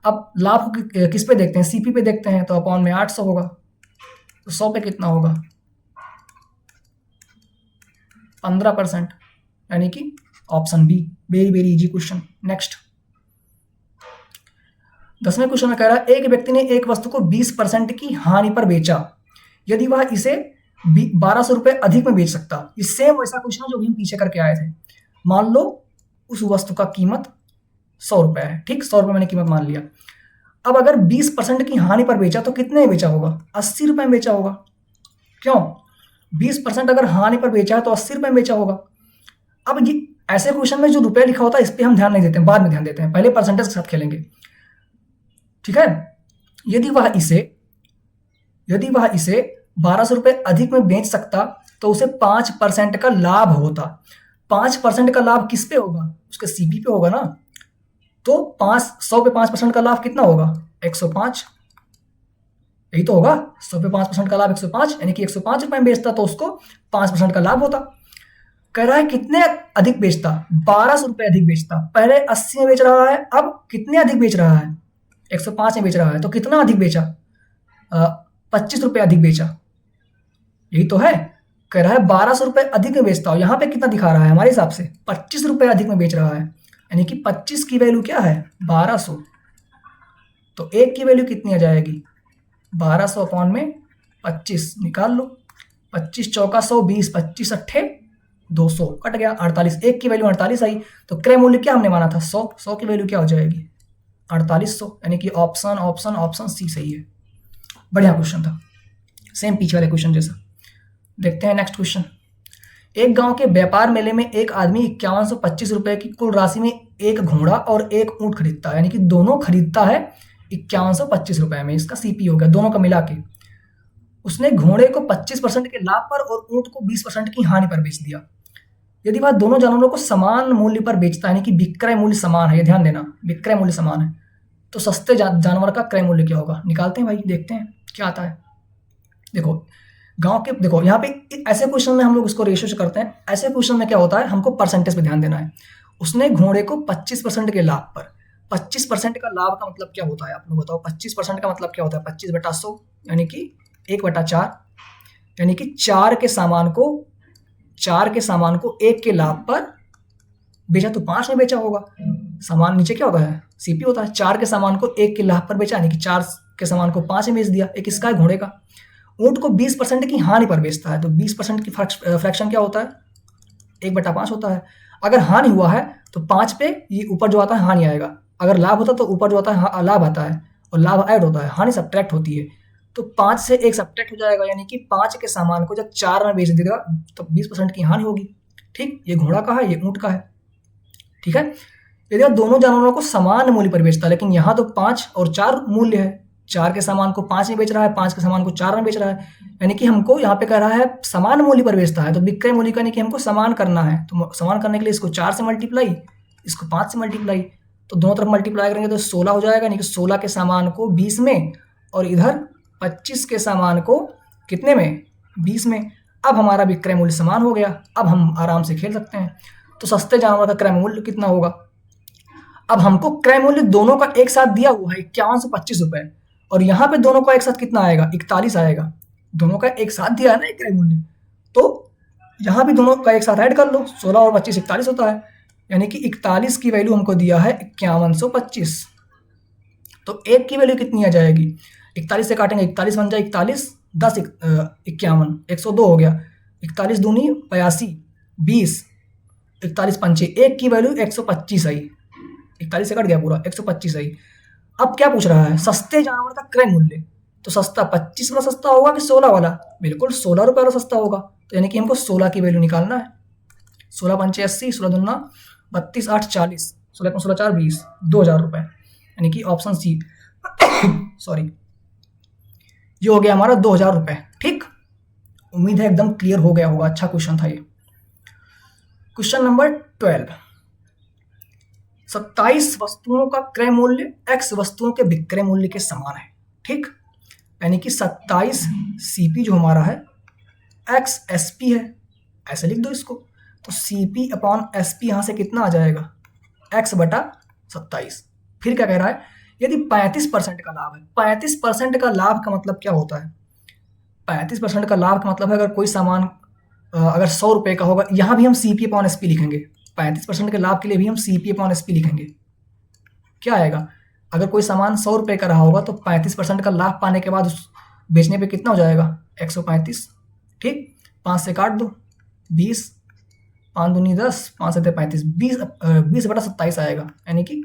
अब लाभ को किस पे देखते हैं, सीपी पे देखते हैं, तो अपॉन में 800 होगा, तो 100 पे कितना होगा, 15%, यानी कि option B. Very easy question. Next, 10वें क्वेश्चन में कह रहा है एक व्यक्ति ने एक वस्तु को 20% की हानि पर बेचा, यदि वह इसे 1200 रुपये अधिक में बेच सकता। ये सेम वैसा क्वेश्चन है जो भी हम पीछे करके आए थे। मान लो उस वस्तु का कीमत 100 रुपये है, ठीक, 100 रुपये मैंने कीमत मान लिया। अब अगर 20% की हानि पर बेचा तो कितने में बेचा होगा, 80 रुपये में बेचा होगा। क्यों, 20% अगर हानि पर बेचा है तो 80 रुपए में बेचा होगा। अब ये ऐसे क्वेश्चन में जो रुपया लिखा होता है इस पे हम ध्यान नहीं देते हैं, बाद में ध्यान देते हैं, पहले परसेंटेज के साथ खेलेंगे। ठीक है, यदि वह इसे 1200 रुपए अधिक में बेच सकता तो उसे 5% का लाभ होता। 5% का लाभ किस पे होगा? उसके सीपी पे होगा ना। तो 100 पे 5% का लाभ कितना होगा? 105। यही तो होगा, 100 पे 5% का लाभ 105, यानी कि 105 रुपए में बेचता तो उसको 5% का लाभ होता। कह रहा है कितने अधिक बेचता? 1200 रुपए अधिक बेचता। पहले 80 में बेच रहा है, अब कितने अधिक बेच रहा है? 105 में बेच रहा है, तो कितना अधिक बेचा? 25 रुपए अधिक बेचा। यही तो है, कह रहा है 1200 रुपए अधिक में बेचता हूं। यहां पे कितना दिखा रहा है हमारे हिसाब से? 25 रुपए अधिक में बेच रहा है, यानी कि 25 की वैल्यू क्या है? 1200। तो एक की वैल्यू कितनी आ जाएगी? 1200 अपॉन में 25 निकाल लो। 25 चौका 100, 20, 25 अट्ठे 200, कट गया 48। एक की वैल्यू 48 आई, तो क्रय मूल्य क्या हमने माना था? 100। 100 की वैल्यू क्या हो जाएगी? 4800, यानी कि ऑप्शन सी सही है। बढ़िया क्वेश्चन था, सेम पीछे वाले क्वेश्चन जैसा। देखते हैं नेक्स्ट क्वेश्चन। एक गांव के व्यापार मेले में एक आदमी 5125 रुपए की कुल राशि में एक घोड़ा और एक ऊंट खरीदता है, यानी कि दोनों खरीदता है 5125 रुपए में। इसका सीपी हो गया दोनों का मिला के। उसने घोड़े को 25% के लाभ पर और ऊंट को 20% की हानि पर बेच दिया। यदि वह दोनों जानवरों को समान मूल्य पर बेचता है, यानी कि विक्रय मूल्य समान है, ये ध्यान देना, विक्रय मूल्य समान है, तो सस्ते जानवर का क्रय मूल्य क्या होगा? निकालते हैं भाई, देखते हैं क्या आता है। देखो यहाँ पे ऐसे क्वेश्चन में हम लोग इसको रेशियो से करते हैं। ऐसे क्वेश्चन में क्या होता है, हमको परसेंटेज पे ध्यान देना है। उसने घोड़े को 25% के लाभ पर, 25% का लाभ का मतलब क्या होता है? आप लोग बताओ, 25% का मतलब क्या होता है? 25/100, यानी कि 1/4, यानी कि 4 के सामान को 1 के लाभ पर बेचा तो 5 में बेचा होगा। सामान नीचे क्या होता है? सीपी होता है। 4 के सामान को 1 के लाभ पर बेचा, यानी कि 4 के सामान को 5 में बेच दिया। एक इसका है घोड़े का। ऊंट को 20% की हानि पर बेचता है, तो 20% की फ्रैक्शन क्या होता है? 1/5 होता है। अगर हानि हुआ है तो 5 पे ये ऊपर जो आता है हानि आएगा, अगर लाभ होता तो ऊपर जो आता है लाभ आता है, और लाभ ऐड होता है, हानि सब्ट्रैक्ट होती है। तो 5 से 1 सब्ट्रैक्ट हो जाएगा, यानी कि 5 के सामान को जब 4 में बेच देगा तो 20% की हानि होगी। ठीक, ये घोड़ा का है, ये ऊंट का है। ठीक है, यदि आप दोनों जानवरों को समान मूल्य पर बेचता है, लेकिन यहाँ तो 5 और 4 मूल्य है, 4 के सामान को 5 में बेच रहा है, 5 के सामान को 4 में बेच रहा है, यानी कि हमको यहाँ पे कह रहा है समान मूल्य पर बेचता है, तो विक्रय मूल्य का यानी कि हमको समान करना है। तो समान करने के लिए इसको 4 से मल्टीप्लाई, इसको 5 से मल्टीप्लाई, तो दोनों तरफ मल्टीप्लाई करेंगे तो 16 हो जाएगा, यानी कि 16 के सामान को 20 में और इधर 25 के सामान को कितने में? 20 में। अब हमारा विक्रय मूल्य समान हो गया, अब हम आराम से खेल सकते हैं। तो सस्ते जानवर का क्रय मूल्य कितना होगा? अब हमको क्रय मूल्य दोनों का एक साथ दिया हुआ है 5125 रुपए, और यहाँ पे दोनों का एक साथ कितना आएगा? 41 आएगा। दोनों का एक साथ दिया है ना क्रय मूल्य, तो यहाँ भी दोनों का एक साथ ऐड कर लो, 16 और 25 41 होता है, यानी कि 41 की वैल्यू हमको दिया है 5125। तो एक की वैल्यू कितनी आ जाएगी? 41 से काटेंगे 41 बन जाए 41, 10 51, 102 हो गया। 41 दूनी 82, 20, 41 पंचे, एक की वैल्यू 125 आई। 41 से कट गया पूरा, 125 आई। अब क्या पूछ रहा है? सस्ते जानवर का क्रय मूल्य। तो सस्ता 25 वाला सस्ता होगा कि 16 वाला? बिल्कुल 16 रुपये वाला सस्ता होगा, तो यानी कि हमको 16 की वैल्यू निकालना है। 16 पंचे 80, 16 दूना 32, 8 40, 16 16 4 20, 2000 रुपये, यानी कि ऑप्शन सी सॉरी, ये हो गया हमारा 2000 रुपये। ठीक, उम्मीद है एकदम क्लियर हो गया होगा। अच्छा क्वेश्चन था ये। Question number 12। 27 वस्तुओं का क्रय मूल्य x वस्तुओं के विक्रय मूल्य के समान है। ठीक, यानी कि 27 सीपी जो हमारा है x एसपी है, ऐसे लिख दो इसको। तो सीपी अपॉन एसपी यहां से कितना आ जाएगा? x/27। फिर क्या कह रहा है? यदि 35% का लाभ है, 35% का लाभ का मतलब क्या होता है? 35% का लाभ का मतलब है अगर कोई सामान अगर 100 रुपए का होगा, यहां भी हम सीपी अपॉन एसपी लिखेंगे। 35% के लाभ के लिए भी हम सीपी अपॉन एसपी लिखेंगे। क्या आएगा? अगर कोई सामान 100 रुपए का रहा होगा तो 35% का लाभ पाने के बाद उस बेचने पे कितना हो जाएगा? 135। ठीक, 5 से काट दो 20, 5 दूनी 10, 5 से 35, 20/27 आएगा, यानी कि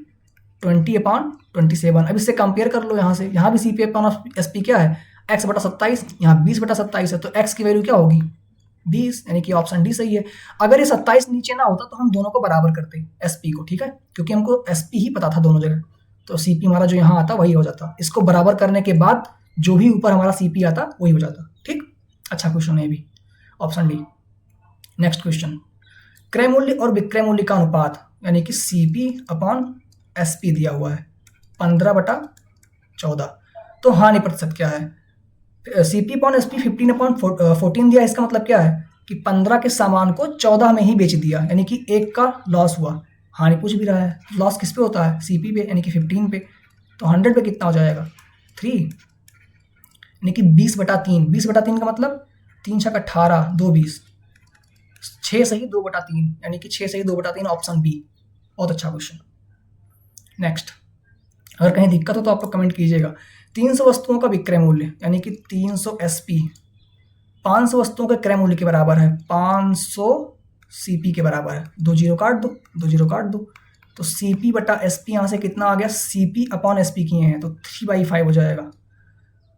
20/27। अब इससे कंपेयर कर लो यहाँ से, यहाँ भी सीपी अपॉन एसपी क्या है? x/27, यहाँ 20/27 है, तो x की वैल्यू क्या होगी? 20, यानी कि ऑप्शन डी सही है। अगर ये 27 नीचे ना होता तो हम दोनों को बराबर करते एसपी को, ठीक है, क्योंकि हमको एसपी ही पता था दोनों जगह, तो सीपी हमारा जो यहाँ आता वही हो जाता। इसको बराबर करने के बाद जो भी ऊपर हमारा सीपी आता वही हो जाता। ठीक, अच्छा क्वेश्चन है भी, ऑप्शन डी। नेक्स्ट क्वेश्चन, क्रय मूल्य और विक्रय मूल्य का अनुपात, यानी कि सीपी अपॉन एसपी दिया हुआ है 15/14, तो हानि प्रतिशत क्या है? सीपी अपॉन एसपी 15/14 दिया, इसका मतलब क्या है कि 15 के सामान को 14 में ही बेच दिया, यानी कि 1 का लॉस हुआ। हानि पूछ भी रहा है, लॉस किस पे होता है? सीपी पे, यानी कि 15 पे। तो 100 पे कितना हो जाएगा? 3, यानी कि 20/3। 20/3 का मतलब 3 छक 18, 2 20, 6 सही 2/3, यानी कि 6 सही 2/3, ऑप्शन बी। बहुत अच्छा क्वेश्चन। नेक्स्ट, अगर कहीं दिक्कत हो तो आप लोग कमेंट कीजिएगा। 300 वस्तुओं का विक्रय मूल्य, यानी कि 300 एसपी 500 वस्तुओं के क्रय मूल्य के बराबर है, 500 सीपी के बराबर है। 2 जीरो काट दो, 2 जीरो काट दो, तो सीपी बटा एसपी यहाँ से कितना आ गया? सीपी अपॉन एसपी किए हैं तो 3/5 हो जाएगा।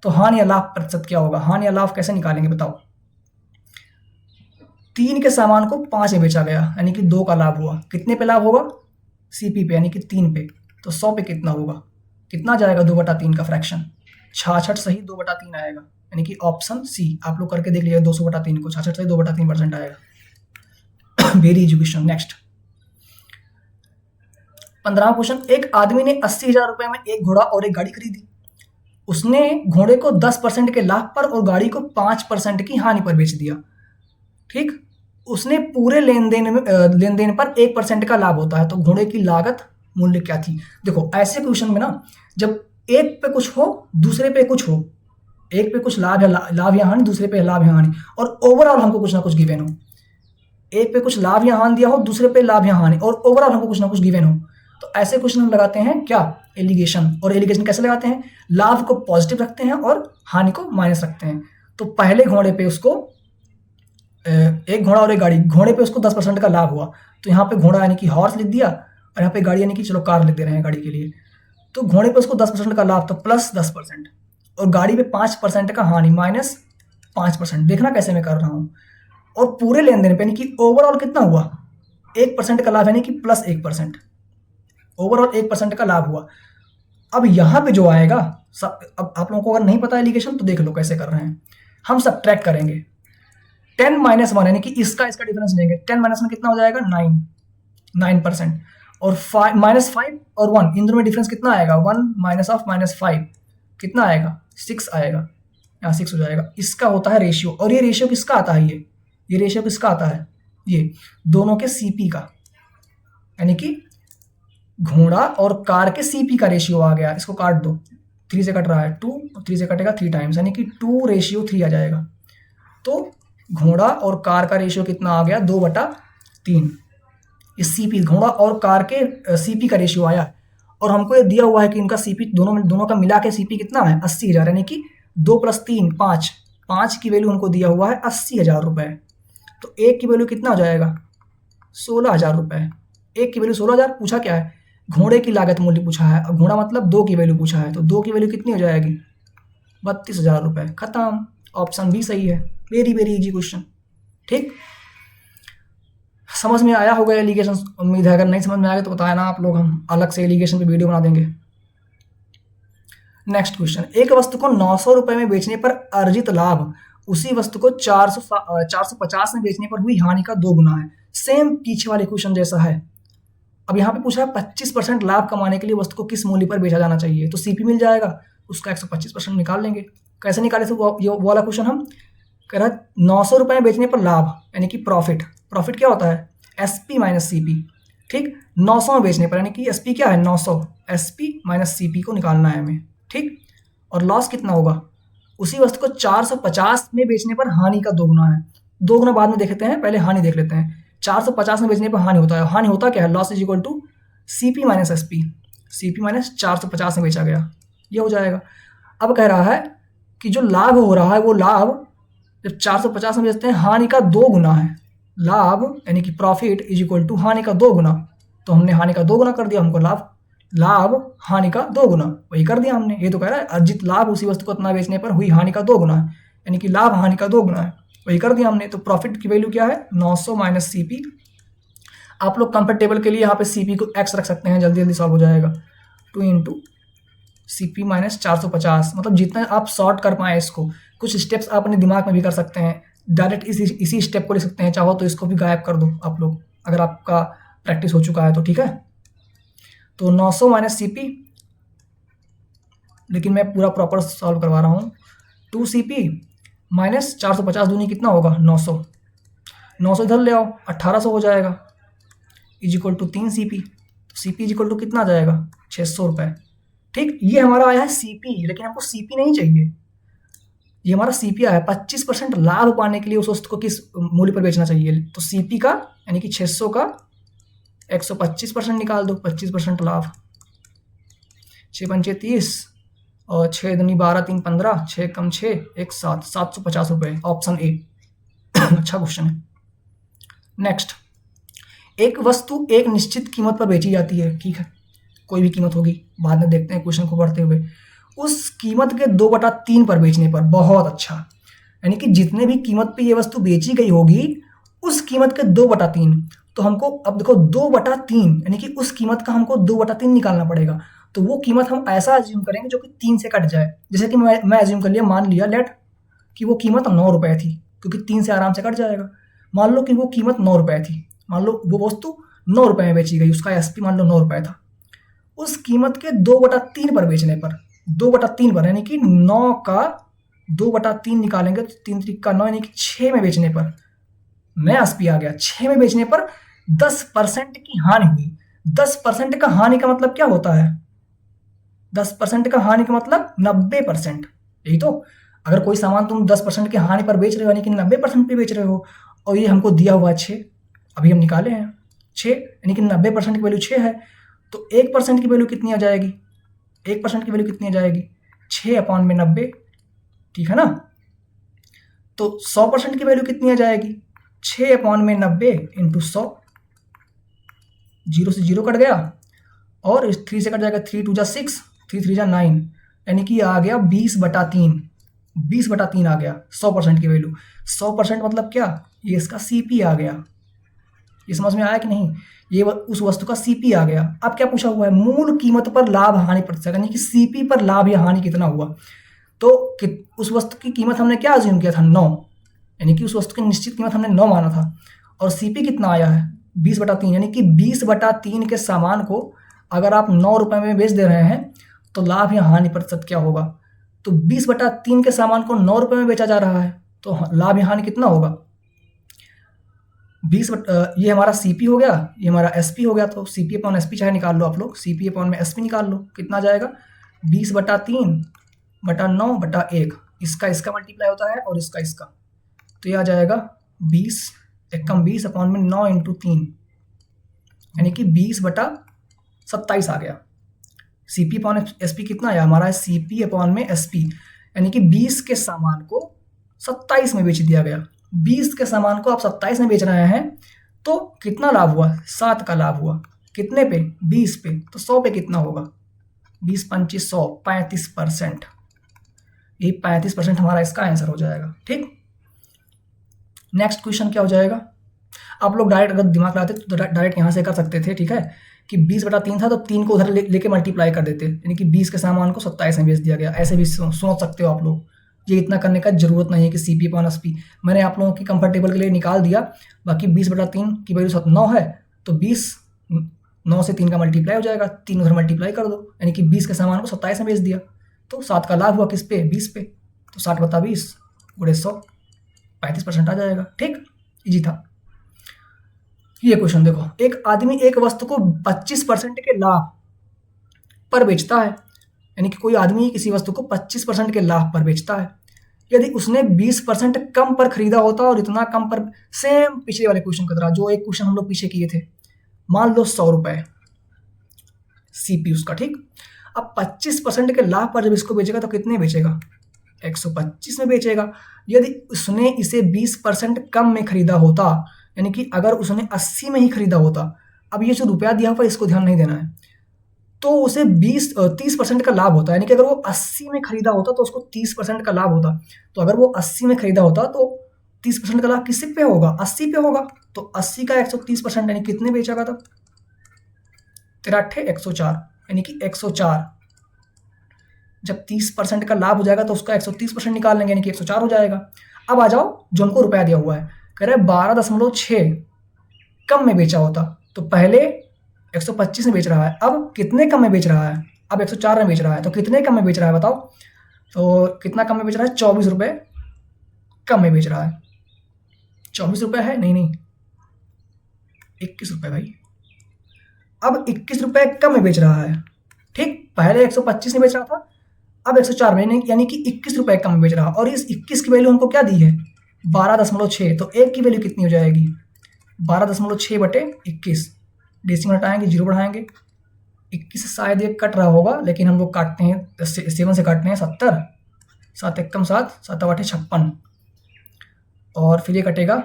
तो हानि या लाभ प्रतिशत क्या होगा? हानि या लाभ कैसे निकालेंगे बताओ? 3 के सामान को 5 में बेचा गया, यानी कि 2 का लाभ हुआ। कितने पे लाभ होगा? सीपी पे, यानी कि 3 पे। तो 100 पे कितना होगा? कितना जाएगा 2/3 का फ्रैक्शन? 66 सही 2/3 आएगा, यानी कि ऑप्शन सी। आप लोग करके देख लीजिए 200/3 को, 66 सही 2/3% आएगा। Very easy question. नेक्स्ट, 15वां क्वेश्चन, एक आदमी ने 80,000 रुपए में एक घोड़ा और एक गाड़ी खरीदी। उसने घोड़े को 10% के लाभ पर और गाड़ी को 5% की हानि पर बेच दिया। ठीक, उसने पूरे लेन देन पर 1% का लाभ होता है, तो घोड़े की लागत मूल्य क्या थी? देखो ऐसे क्वेश्चन में ना, जब एक पे कुछ हो दूसरे पे कुछ हो, एक पे कुछ लाभ या हानि, दूसरे पे लाभ या हानि, और ओवरऑल हमको कुछ ना कुछ गिवन हो। एक पे कुछ लाभ या हानि दिया हो, दूसरे पे लाभ या हानि, और ओवरऑल हमको कुछ ना कुछ गिवन हो, तो ऐसे क्वेश्चन हम लगाते हैं क्या? एलिगेशन। और एलिगेशन कैसे लगाते हैं? लाभ को पॉजिटिव रखते हैं और हानि को माइनस रखते हैं। तो पहले घोड़े पे उसको एक घोड़ा और एक गाड़ी, घोड़े पे उसको 10% का लाभ हुआ, तो यहाँ पे घोड़ा यानी कि हॉर्स लिख दिया, और यहाँ पे गाड़ी यानी कि चलो कार लिख दे रहे हैं गाड़ी के लिए। तो घोड़े पे उसको 10% का लाभ, तो प्लस 10%, और गाड़ी पे 5% का हानि, माइनस 5%। देखना कैसे मैं कर रहा हूँ। और पूरे लेन देन पे यानी कि ओवरऑल कितना हुआ? 1% का लाभ, यानी कि प्लस 1%। ओवरऑल 1% का लाभ हुआ। अब यहाँ पे जो आएगा सब, अब आप लोगों को अगर नहीं पता एलिगेशन तो देख लो कैसे कर रहे हैं। हम सब्ट्रैक्ट करेंगे 10 - 1, यानी कि इसका डिफरेंस लेंगे। 10 - 1 कितना हो जाएगा? 9%। और -5 और 1, इन दोनों में डिफरेंस कितना आएगा? 1 माइनस ऑफ -5 कितना आएगा? 6 आएगा, यहाँ 6 हो जाएगा। इसका होता है रेशियो, और ये रेशियो किसका आता है? ये रेशियो किसका आता है? ये दोनों के सीपी का, यानी कि घोड़ा और कार के सीपी का रेशियो आ गया। इसको काट दो, 3 से कट रहा है 2, 3 से कटेगा 3 टाइम्स, यानी कि 2:3 आ जाएगा। तो घोड़ा और कार का रेशियो कितना आ गया? 2/3। इस सीपी, घोड़ा और कार के सीपी का रेशियो आया, और हमको ये दिया हुआ है कि इनका सीपी दोनों का मिला के सीपी कितना है? 80,000, यानी कि 2 + 3 5, 5 की वैल्यू हमको दिया हुआ है 80,000 रुपये। तो एक की वैल्यू कितना हो जाएगा? 16,000 रुपये। एक की वैल्यू 16,000, पूछा क्या है? घोड़े की लागत मूल्य पूछा है, और घोड़ा मतलब 2 की वैल्यू पूछा है, तो 2 की वैल्यू कितनी हो जाएगी? 32,000 रुपये। खत्म, ऑप्शन बी सही है। Very very easy question. ठीक, समझ में आया होगा एलिगेशन, उम्मीद है। अगर नहीं समझ में आएगा तो बताया ना आप लोग, हम अलग से एलिगेशन पे वीडियो बना देंगे। नेक्स्ट क्वेश्चन, एक वस्तु को 900 रुपए में बेचने पर अर्जित लाभ उसी वस्तु को 450 में बेचने पर हुई हानि का 2 गुना है। सेम पीछे वाले क्वेश्चन जैसा है। अब यहाँ पे पूछा है 25% लाभ कमाने के लिए वस्तु को किस मूल्य पर बेचा जाना चाहिए? तो सीपी मिल जाएगा, उसका 125% निकाल लेंगे। कैसे निकाले थे वो वाला क्वेश्चन? हम कह रहा है 900 रुपए में बेचने पर लाभ, यानी कि प्रॉफिट। प्रॉफिट क्या होता है? SP minus CP. ठीक, 900 में बेचने पर, यानी कि एसपी क्या है? 900, एसपी माइनस सीपी को निकालना है हमें। ठीक, और लॉस कितना होगा? उसी वस्तु को 450 में बेचने पर हानि का 2 गुना है। 2 गुना बाद में देखते हैं, पहले हानि देख लेते हैं। 450 में बेचने पर हानि होता है, हानि होता क्या है? Loss is equal to CP minus SP. CP minus 450 में बेचा गया, ये हो जाएगा। अब कह रहा है कि जो लाभ हो रहा है वो लाभ जब 450 में बेचते हैं, हानि का 2 गुना है। लाभ यानी कि प्रॉफिट इज इक्वल टू हानि का 2 गुना, तो हमने हानि का 2 गुना कर दिया, हमको लाभ हानि का 2 गुना वही कर दिया हमने। ये तो कह रहा है अर्जित लाभ उसी वस्तु को इतना बेचने पर हुई हानि का 2 गुना है, यानी कि लाभ हानि का 2 गुना है। वही कर दिया हमने। तो प्रॉफिट की वैल्यू क्या है 900 माइनस सीपी। आप लोग कंफर्टेबल के लिए यहाँ पे सीपी को एक्स रख सकते हैं, जल्दी जल्दी सॉल्व हो जाएगा। 2 इंटू सीपी माइनस 450, मतलब जितना आप शॉर्ट कर पाएँ इसको। कुछ स्टेप्स आप अपने दिमाग में भी कर सकते हैं, डायरेक्ट इसी स्टेप को लिख सकते हैं, चाहो तो इसको भी गायब कर दो आप लोग, अगर आपका प्रैक्टिस हो चुका है तो, ठीक है। तो 900 माइनस सीपी, लेकिन मैं पूरा प्रॉपर सॉल्व करवा रहा हूँ। 2 सीपी माइनस 450 दूनी कितना होगा 900, 900 इधर ले आओ 1800 हो जाएगा, इज इक्वल टू 3 सीपी। तो सीपी इज इक्वल टू कितना आ जाएगा 600 रुपये। ठीक, ये हमारा आया है सीपी, लेकिन हमको सीपी नहीं चाहिए, ये हमारा सीपी आया है। 25% लाभ पाने के लिए उस वस्तु को किस मूल्य पर बेचना चाहिए, तो सीपी का यानी कि 600 का 125% निकाल दो, 25% लाभ। 6 पंचे 30 और 6 दूनी 12 3 15, 6 कम 6 1 7, 750 रुपये, ऑप्शन ए। अच्छा क्वेश्चन है। नेक्स्ट, एक वस्तु एक निश्चित कीमत पर बेची जाती है, ठीक है, कोई भी कीमत होगी, बाद में देखते हैं क्वेश्चन को पढ़ते हुए। उस कीमत के 2/3 पर बेचने पर, बहुत अच्छा, यानी कि जितने भी कीमत पे ये वस्तु बेची गई होगी उस कीमत के 2/3, तो हमको अब देखो 2/3 यानी कि उस कीमत का हमको 2/3 निकालना पड़ेगा। तो वो कीमत हम ऐसा अज्यूम करेंगे जो कि 3 से कट जाए। जैसे कि मैं अज्यूम कर लिया, मान लिया लेट कि वो कीमत 9 रुपये थी, क्योंकि 3 से आराम से कट जाएगा। मान लो कि वो कीमत 9 रुपये थी, मान लो वो वस्तु 9 रुपये में बेची गई, उसका एसपी मान लो 9 रुपये था। उस कीमत के 2/3 पर बेचने पर, 2/3 पर यानी कि 9 का 2/3 निकालेंगे तो 3 3 का 9 यानी कि 6 में बेचने पर, नया एसपी आ गया, 6 में बेचने पर 10% की हानि हुई। 10% का हानि का मतलब क्या होता है, 10% का हानि का मतलब 90%, यही तो। अगर कोई सामान तुम 10% की हानि पर बेच रहे हो यानी कि 90% पे बेच रहे हो, और ये हमको दिया हुआ 6, अभी हम निकाले हैं 6 यानी कि 90% की वैल्यू 6 है, तो 1% की वैल्यू कितनी आ जाएगी, 1% की वैल्यू कितनी आ जाएगी 6/90, ठीक है ना। तो 100% की वैल्यू कितनी आ जाएगी 6/90 इंटू 100, 0 से 0 कट गया और 3 से कट जाएगा, 3 2 जा 6, 3 3 जा 9, यानी कि आ गया 20/3, 20/3 आ गया 100% की वैल्यू। 100% मतलब क्या, ये इसका सीपी आ गया, ये समझ में आया कि नहीं, ये उस वस्तु का सीपी आ गया। अब क्या पूछा हुआ है, मूल कीमत पर लाभ हानि प्रतिशत, यानी कि सीपी पर लाभ या हानि कितना हुआ। तो उस वस्तु की कीमत हमने क्या अज्यूम किया था 9, यानी कि उस वस्तु की निश्चित कीमत हमने 9 माना था, और सीपी कितना आया है 20/3, यानी कि 20/3 के सामान को अगर आप 9 रुपये में बेच दे रहे हैं तो लाभ या हानि प्रतिशत क्या होगा। तो 20/3 के सामान को 9 रुपये में बेचा जा रहा है, तो लाभ या हानि कितना होगा 20, ये हमारा सीपी हो गया, ये हमारा एसपी हो गया। तो सीपी अपॉन एसपी चाहे निकाल लो आप लोग, सीपी अपॉन में एसपी निकाल लो, कितना आ जाएगा 20/3/9/1, इसका मल्टीप्लाई होता है और इसका, तो ये आ जाएगा 20 एकम 20 अपॉन में 9 इंटू 3, यानी कि 20/27 आ गया। सीपी अपॉन एसपी कितना आया हमारा, सीपी अपॉन में एसपी, यानी कि 20 के सामान को 27 में बेच दिया गया। 20 के सामान को आप 27 में बेच रहे हैं, तो कितना लाभ हुआ 7 का लाभ हुआ, कितने पे 20 पे, तो 100 पे कितना होगा 20 25 100, 35%, ये 35% हमारा इसका आंसर हो जाएगा। ठीक, नेक्स्ट क्वेश्चन क्या हो जाएगा, आप लोग डायरेक्ट अगर दिमाग लगाते तो डायरेक्ट यहाँ से कर सकते थे, ठीक है, कि 20/3 था तो 3 को उधर लेके मल्टीप्लाई कर देते, यानी कि 20 के सामान को 27 में बेच दिया गया। ऐसे भी सोच सकते हो आप लोग, ये इतना करने का जरूरत नहीं है कि सीपी अपॉन एसपी, मैंने आप लोगों की कंफर्टेबल के लिए निकाल दिया। बाकी 20/3 की वैल्यू 9 है, तो 20 9 से 3 का मल्टीप्लाई हो जाएगा, 3 उधर मल्टीप्लाई कर दो, यानी कि 20 के सामान को 27 में बेच दिया, तो 7 का लाभ हुआ किस पे 20 पे, तो 60/20 गुणे 100, 35% आ जाएगा। ठीक, इजी था ये क्वेश्चन। देखो, एक आदमी एक वस्तु को 25% के लाभ पर बेचता है, यानी कि कोई आदमी किसी वस्तु को 25% के लाभ पर बेचता है। यदि उसने 20% कम पर खरीदा होता और इतना कम पर, सेम पिछले वाले क्वेश्चन की तरह, जो एक क्वेश्चन हम लोग पीछे किए थे, मान लो 100 रुपए सीपी उसका, ठीक। अब 25% के लाभ पर जब इसको बेचेगा तो कितने बेचेगा 125 में बेचेगा। यदि उसने इसे 20% कम में खरीदा होता, यानी कि अगर उसने 80 में ही खरीदा होता, अब ये जो रुपया दिया हुआ इसको ध्यान नहीं देना है, तो उसे 30% का लाभ होता है, यानी कि अगर वो 80 में खरीदा होता तो उसको 30% का लाभ होता। तो अगर वो 80 में खरीदा होता तो 30% का लाभ किस पे होगा, 80 पे होगा। तो 80 का 130% यानी कितने बेचेगा तब, 13 104 यानी कि 104। जब 30% का लाभ हो जाएगा तो उसका 130% निकाल लेंगे यानी कि 104 हो जाएगा। अब आ जाओ जो हमको रुपया दिया हुआ है, कह रहे 12.6 कम में बेचा होता, तो पहले 125 में बेच रहा है, अब कितने कम में बेच रहा है, अब 104 में बेच रहा है, तो कितने कम में बेच रहा है बताओ। तो कितना कम में बेच रहा है, 24 रुपये कम में बेच रहा है। 24 रुपये है, नहीं नहीं 21 रुपये भाई। अब 21 रुपये कम में बेच रहा है, ठीक। पहले 125 में बेच रहा था, अब 104 में, यानी कि 21 रुपये कम में बेच रहा है। और इस 21 की वैल्यू हमको क्या दी है, 12.6। तो एक की वैल्यू कितनी हो जाएगी, 12.6 बटे 21। डेसिमल हटाएंगे, जीरो बढ़ाएंगे, 21 से शायद ये कट रहा होगा, लेकिन हम लोग काटते हैं 7 से काटते हैं 70, 7 एकम 7, 7 8 56, और फिर ये कटेगा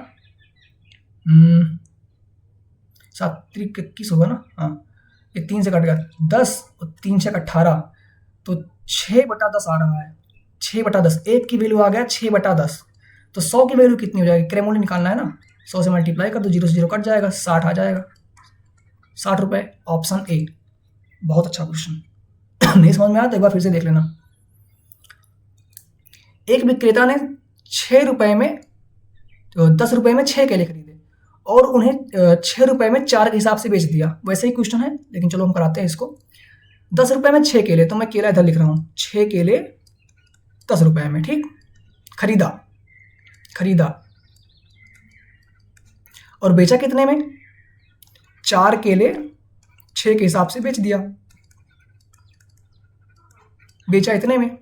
7 3 21 होगा ना, हाँ ये 3 से कट गया 10 और 3 से 18, तो 6/10 आ रहा है, 6/10। एक की वैल्यू आ गया 6/10। तो 100 की वैल्यू कितनी हो जाएगी, क्रय निकालना है ना, 100 से मल्टीप्लाई कर दो, 0 से 0 कट जाएगा, 60 आ जाएगा, 60 रुपये। Option A. बहुत अच्छा क्वेश्चन। नहीं समझ में आया तो एक बार फिर से देख लेना। एक विक्रेता ने 6 रुपये में, तो 10 रुपये में 6 केले खरीदे और उन्हें 6 रुपये में 4 के हिसाब से बेच दिया। वैसे ही क्वेश्चन है, लेकिन चलो हम कराते हैं इसको। 10 रुपये में 6 केले, तो मैं केला इधर लिख रहा हूँ, 6 केले 10 रुपये में, ठीक। खरीदा और बेचा कितने में, 4 केले 6 के हिसाब से बेच दिया, बेचा इतने में,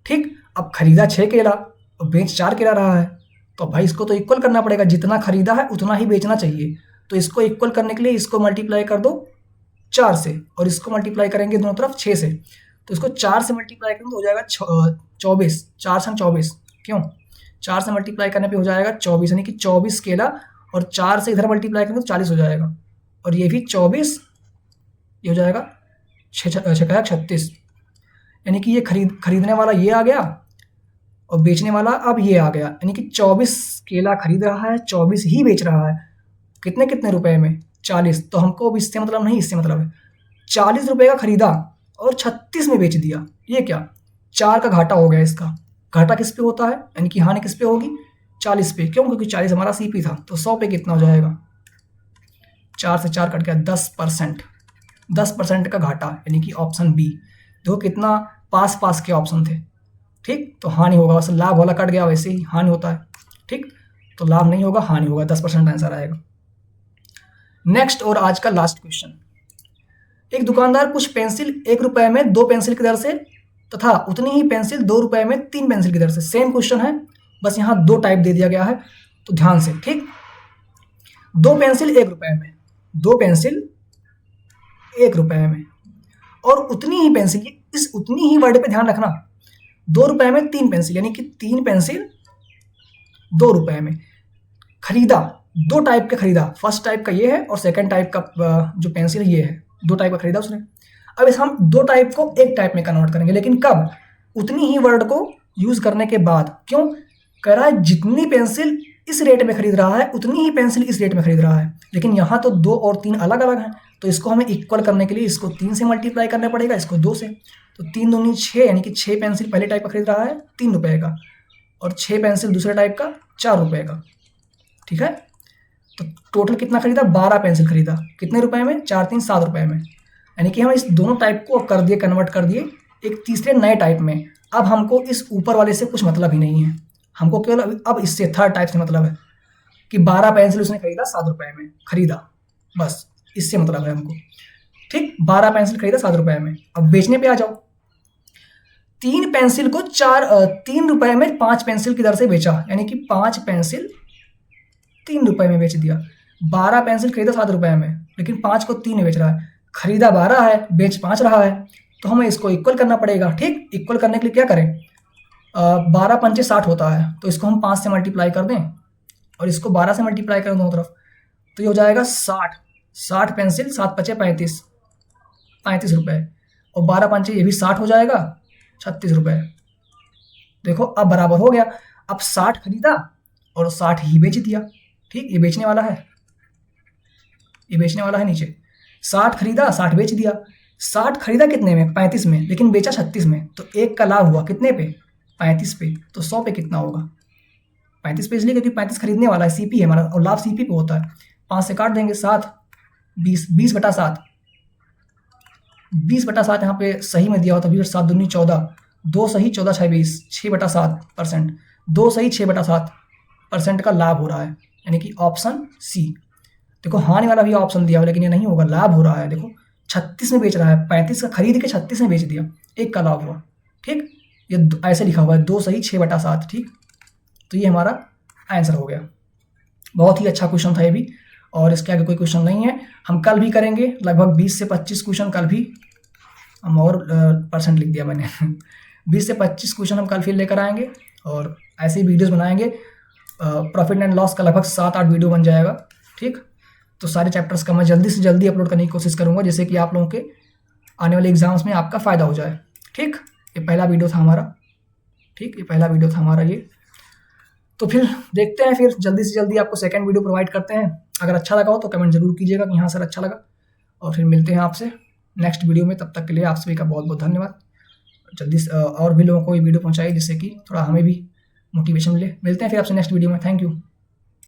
ठीक। अब खरीदा 6 केला और बेच 4 केला रहा है, तो भाई इसको तो इक्वल करना पड़ेगा, जितना खरीदा है उतना ही बेचना चाहिए। तो इसको इक्वल करने के लिए इसको मल्टीप्लाई कर दो 4 से, और इसको मल्टीप्लाई करेंगे दोनों तरफ 6 से। तो इसको 4 से मल्टीप्लाई करेंगे तो हो जाएगा 24, 4 संग 24, क्यों 4 से मल्टीप्लाई करने पे हो जाएगा 24, यानी कि 24 केला, और 4 से इधर मल्टीप्लाई करेंगे तो 40 हो जाएगा, और ये भी 24, ये हो जाएगा 36, यानी कि ये खरीदने वाला ये आ गया और बेचने वाला अब ये आ गया, यानी कि 24 केला खरीद रहा है, 24 ही बेच रहा है। कितने कितने रुपए में, 40। तो हमको अब इससे मतलब नहीं, इससे मतलब है 40 रुपये का खरीदा और 36 में बेच दिया। ये क्या, 4 का घाटा हो गया। इसका घाटा किस पे होता है, यानी कि हानि किस पे होगी, 40 पे। क्यों, क्योंकि 40 हमारा सीपी था। तो 100 पे कितना हो जाएगा, 4 से 4 कट गया, 10%। 10% का घाटा, यानी कि ऑप्शन बी। देखो कितना पास पास के ऑप्शन थे, ठीक। तो हानि होगा, वैसे लाभ वाला कट गया, वैसे ही हानि होता है, ठीक। तो लाभ नहीं होगा, हानि होगा, 10% आंसर आएगा। नेक्स्ट और आज का लास्ट क्वेश्चन। एक दुकानदार कुछ पेंसिल 1 रुपए में 2 पेंसिल की दर से तथा उतनी ही पेंसिल 2 रुपए में 3 पेंसिल की दर से, सेम क्वेश्चन है, बस यहाँ 2 टाइप दे दिया गया है, तो ध्यान से, ठीक। 2 पेंसिल 1 रुपए में, 2 पेंसिल 1 रुपए में, और उतनी ही पेंसिल, इस उतनी ही वर्ड पे ध्यान रखना, 2 रुपए में 3 पेंसिल, यानी कि 3 पेंसिल 2 रुपए में खरीदा। 2 टाइप का खरीदा, फर्स्ट टाइप का ये है और सेकंड टाइप का जो पेंसिल है ये है, 2 टाइप का खरीदा उसने। अब इस हम 2 टाइप को एक टाइप में कन्वर्ट करेंगे, लेकिन कब, उतनी ही वर्ड को यूज करने के बाद। क्यों, कह रहा है जितनी पेंसिल इस रेट में खरीद रहा है उतनी ही पेंसिल इस रेट में खरीद रहा है, लेकिन यहाँ तो 2 और 3 अलग अलग हैं। तो इसको हमें इक्वल करने के लिए इसको 3 से मल्टीप्लाई करना पड़ेगा, इसको 2 से। तो 3 दूनी 6, यानी कि 6 पेंसिल पहले टाइप का खरीद रहा है 3 रुपए का, और 6 पेंसिल दूसरे टाइप का 4 रुपए का, ठीक है। तो टोटल कितना खरीदा, 12 पेंसिल खरीदा, कितने रुपए में, 4 3 7 रुपए में। यानी कि हम इस दोनों टाइप को कर दिए, कन्वर्ट कर दिए एक तीसरे नए टाइप में। अब हमको इस ऊपर वाले से कुछ मतलब ही नहीं है, हमको केवल अब इससे थर्ड टाइप से मतलब है कि 12 पेंसिल उसने खरीदा 7 रुपए में खरीदा, बस इससे मतलब है हमको, ठीक। 12 पेंसिल खरीदा 7 रुपए में। अब बेचने पे आ जाओ, 3 पेंसिल को 3 रुपए में 5 पेंसिल की दर से बेचा, यानी कि 5 पेंसिल 3 रुपए में बेच दिया। 12 पेंसिल खरीदा 7 रुपए में, लेकिन 5 को 3 में बेच रहा है, खरीदा 12 है, बेच 5 रहा है, तो हमें इसको इक्वल करना पड़ेगा, ठीक। इक्वल करने के लिए क्या करें, 12 पंचे 60 होता है, तो इसको हम 5 से मल्टीप्लाई कर दें और इसको 12 से मल्टीप्लाई करें दोनों तरफ, तो ये हो जाएगा 60 पेंसिल, 7 पचे 35 रुपए, और 12 पंचे ये भी 60 हो जाएगा, 36 रुपए। देखो अब बराबर हो गया। अब 60 खरीदा और 60 ही बेच दिया। ठीक, ये बेचने वाला है, ये बेचने वाला है नीचे। 60 खरीदा, 60 बेच दिया। 60 खरीदा कितने में? 35 में, लेकिन बेचा 36 में। तो एक का लाभ हुआ कितने पे? 35 पे। तो 100 पे कितना होगा? 35 पे, इसलिए क्योंकि 35 खरीदने वाला है, सीपी है हमारा, और लाभ सीपी पे होता है। 5 से काट देंगे, 7, 20, 20/7, 20/7 यहाँ पे सही में दिया होता, 20/7 दूनी 14, 2 सही 14 6 20, 6/7%, 2 सही 6/7% का लाभ हो रहा है, यानी कि ऑप्शन सी। देखो हानि वाला भी ऑप्शन दिया हुआ, लेकिन ये नहीं होगा, लाभ हो रहा है। देखो 36 में बेच रहा है, 35 का खरीद के 36 में बेच दिया, एक का लाभ हुआ। ठीक, ये ऐसे लिखा हुआ है, 2 सही 6/7। ठीक, तो ये हमारा आंसर हो गया। बहुत ही अच्छा क्वेश्चन था ये भी, और इसके आगे कोई क्वेश्चन नहीं है। हम कल भी करेंगे लगभग 20 से 25 क्वेश्चन कल भी, हम और परसेंट लिख दिया मैंने 20 से 25 क्वेश्चन हम कल फिर लेकर आएंगे, और ऐसे ही वीडियोस बनाएंगे। प्रॉफिट एंड लॉस का लगभग 7-8 वीडियो बन जाएगा। ठीक, तो सारे चैप्टर्स का मैं जल्दी से जल्दी अपलोड करने की कोशिश करूँगा, जिससे कि आप लोगों के आने वाले एग्जाम्स में आपका फ़ायदा हो जाए। ठीक, ये पहला वीडियो था हमारा। ठीक, ये पहला वीडियो था हमारा ये। तो फिर देखते हैं, फिर जल्दी से जल्दी आपको सेकंड वीडियो प्रोवाइड करते हैं। अगर अच्छा लगा हो तो कमेंट जरूर कीजिएगा कि हाँ सर अच्छा लगा, और फिर मिलते हैं आपसे नेक्स्ट वीडियो में। तब तक के लिए आप सभी का बहुत बहुत धन्यवाद। जल्दी से और भी लोगों को ये वीडियो पहुँचाइए, जिससे कि थोड़ा हमें भी मोटिवेशन मिले। मिलते हैं फिर आपसे नेक्स्ट वीडियो में। Thank you.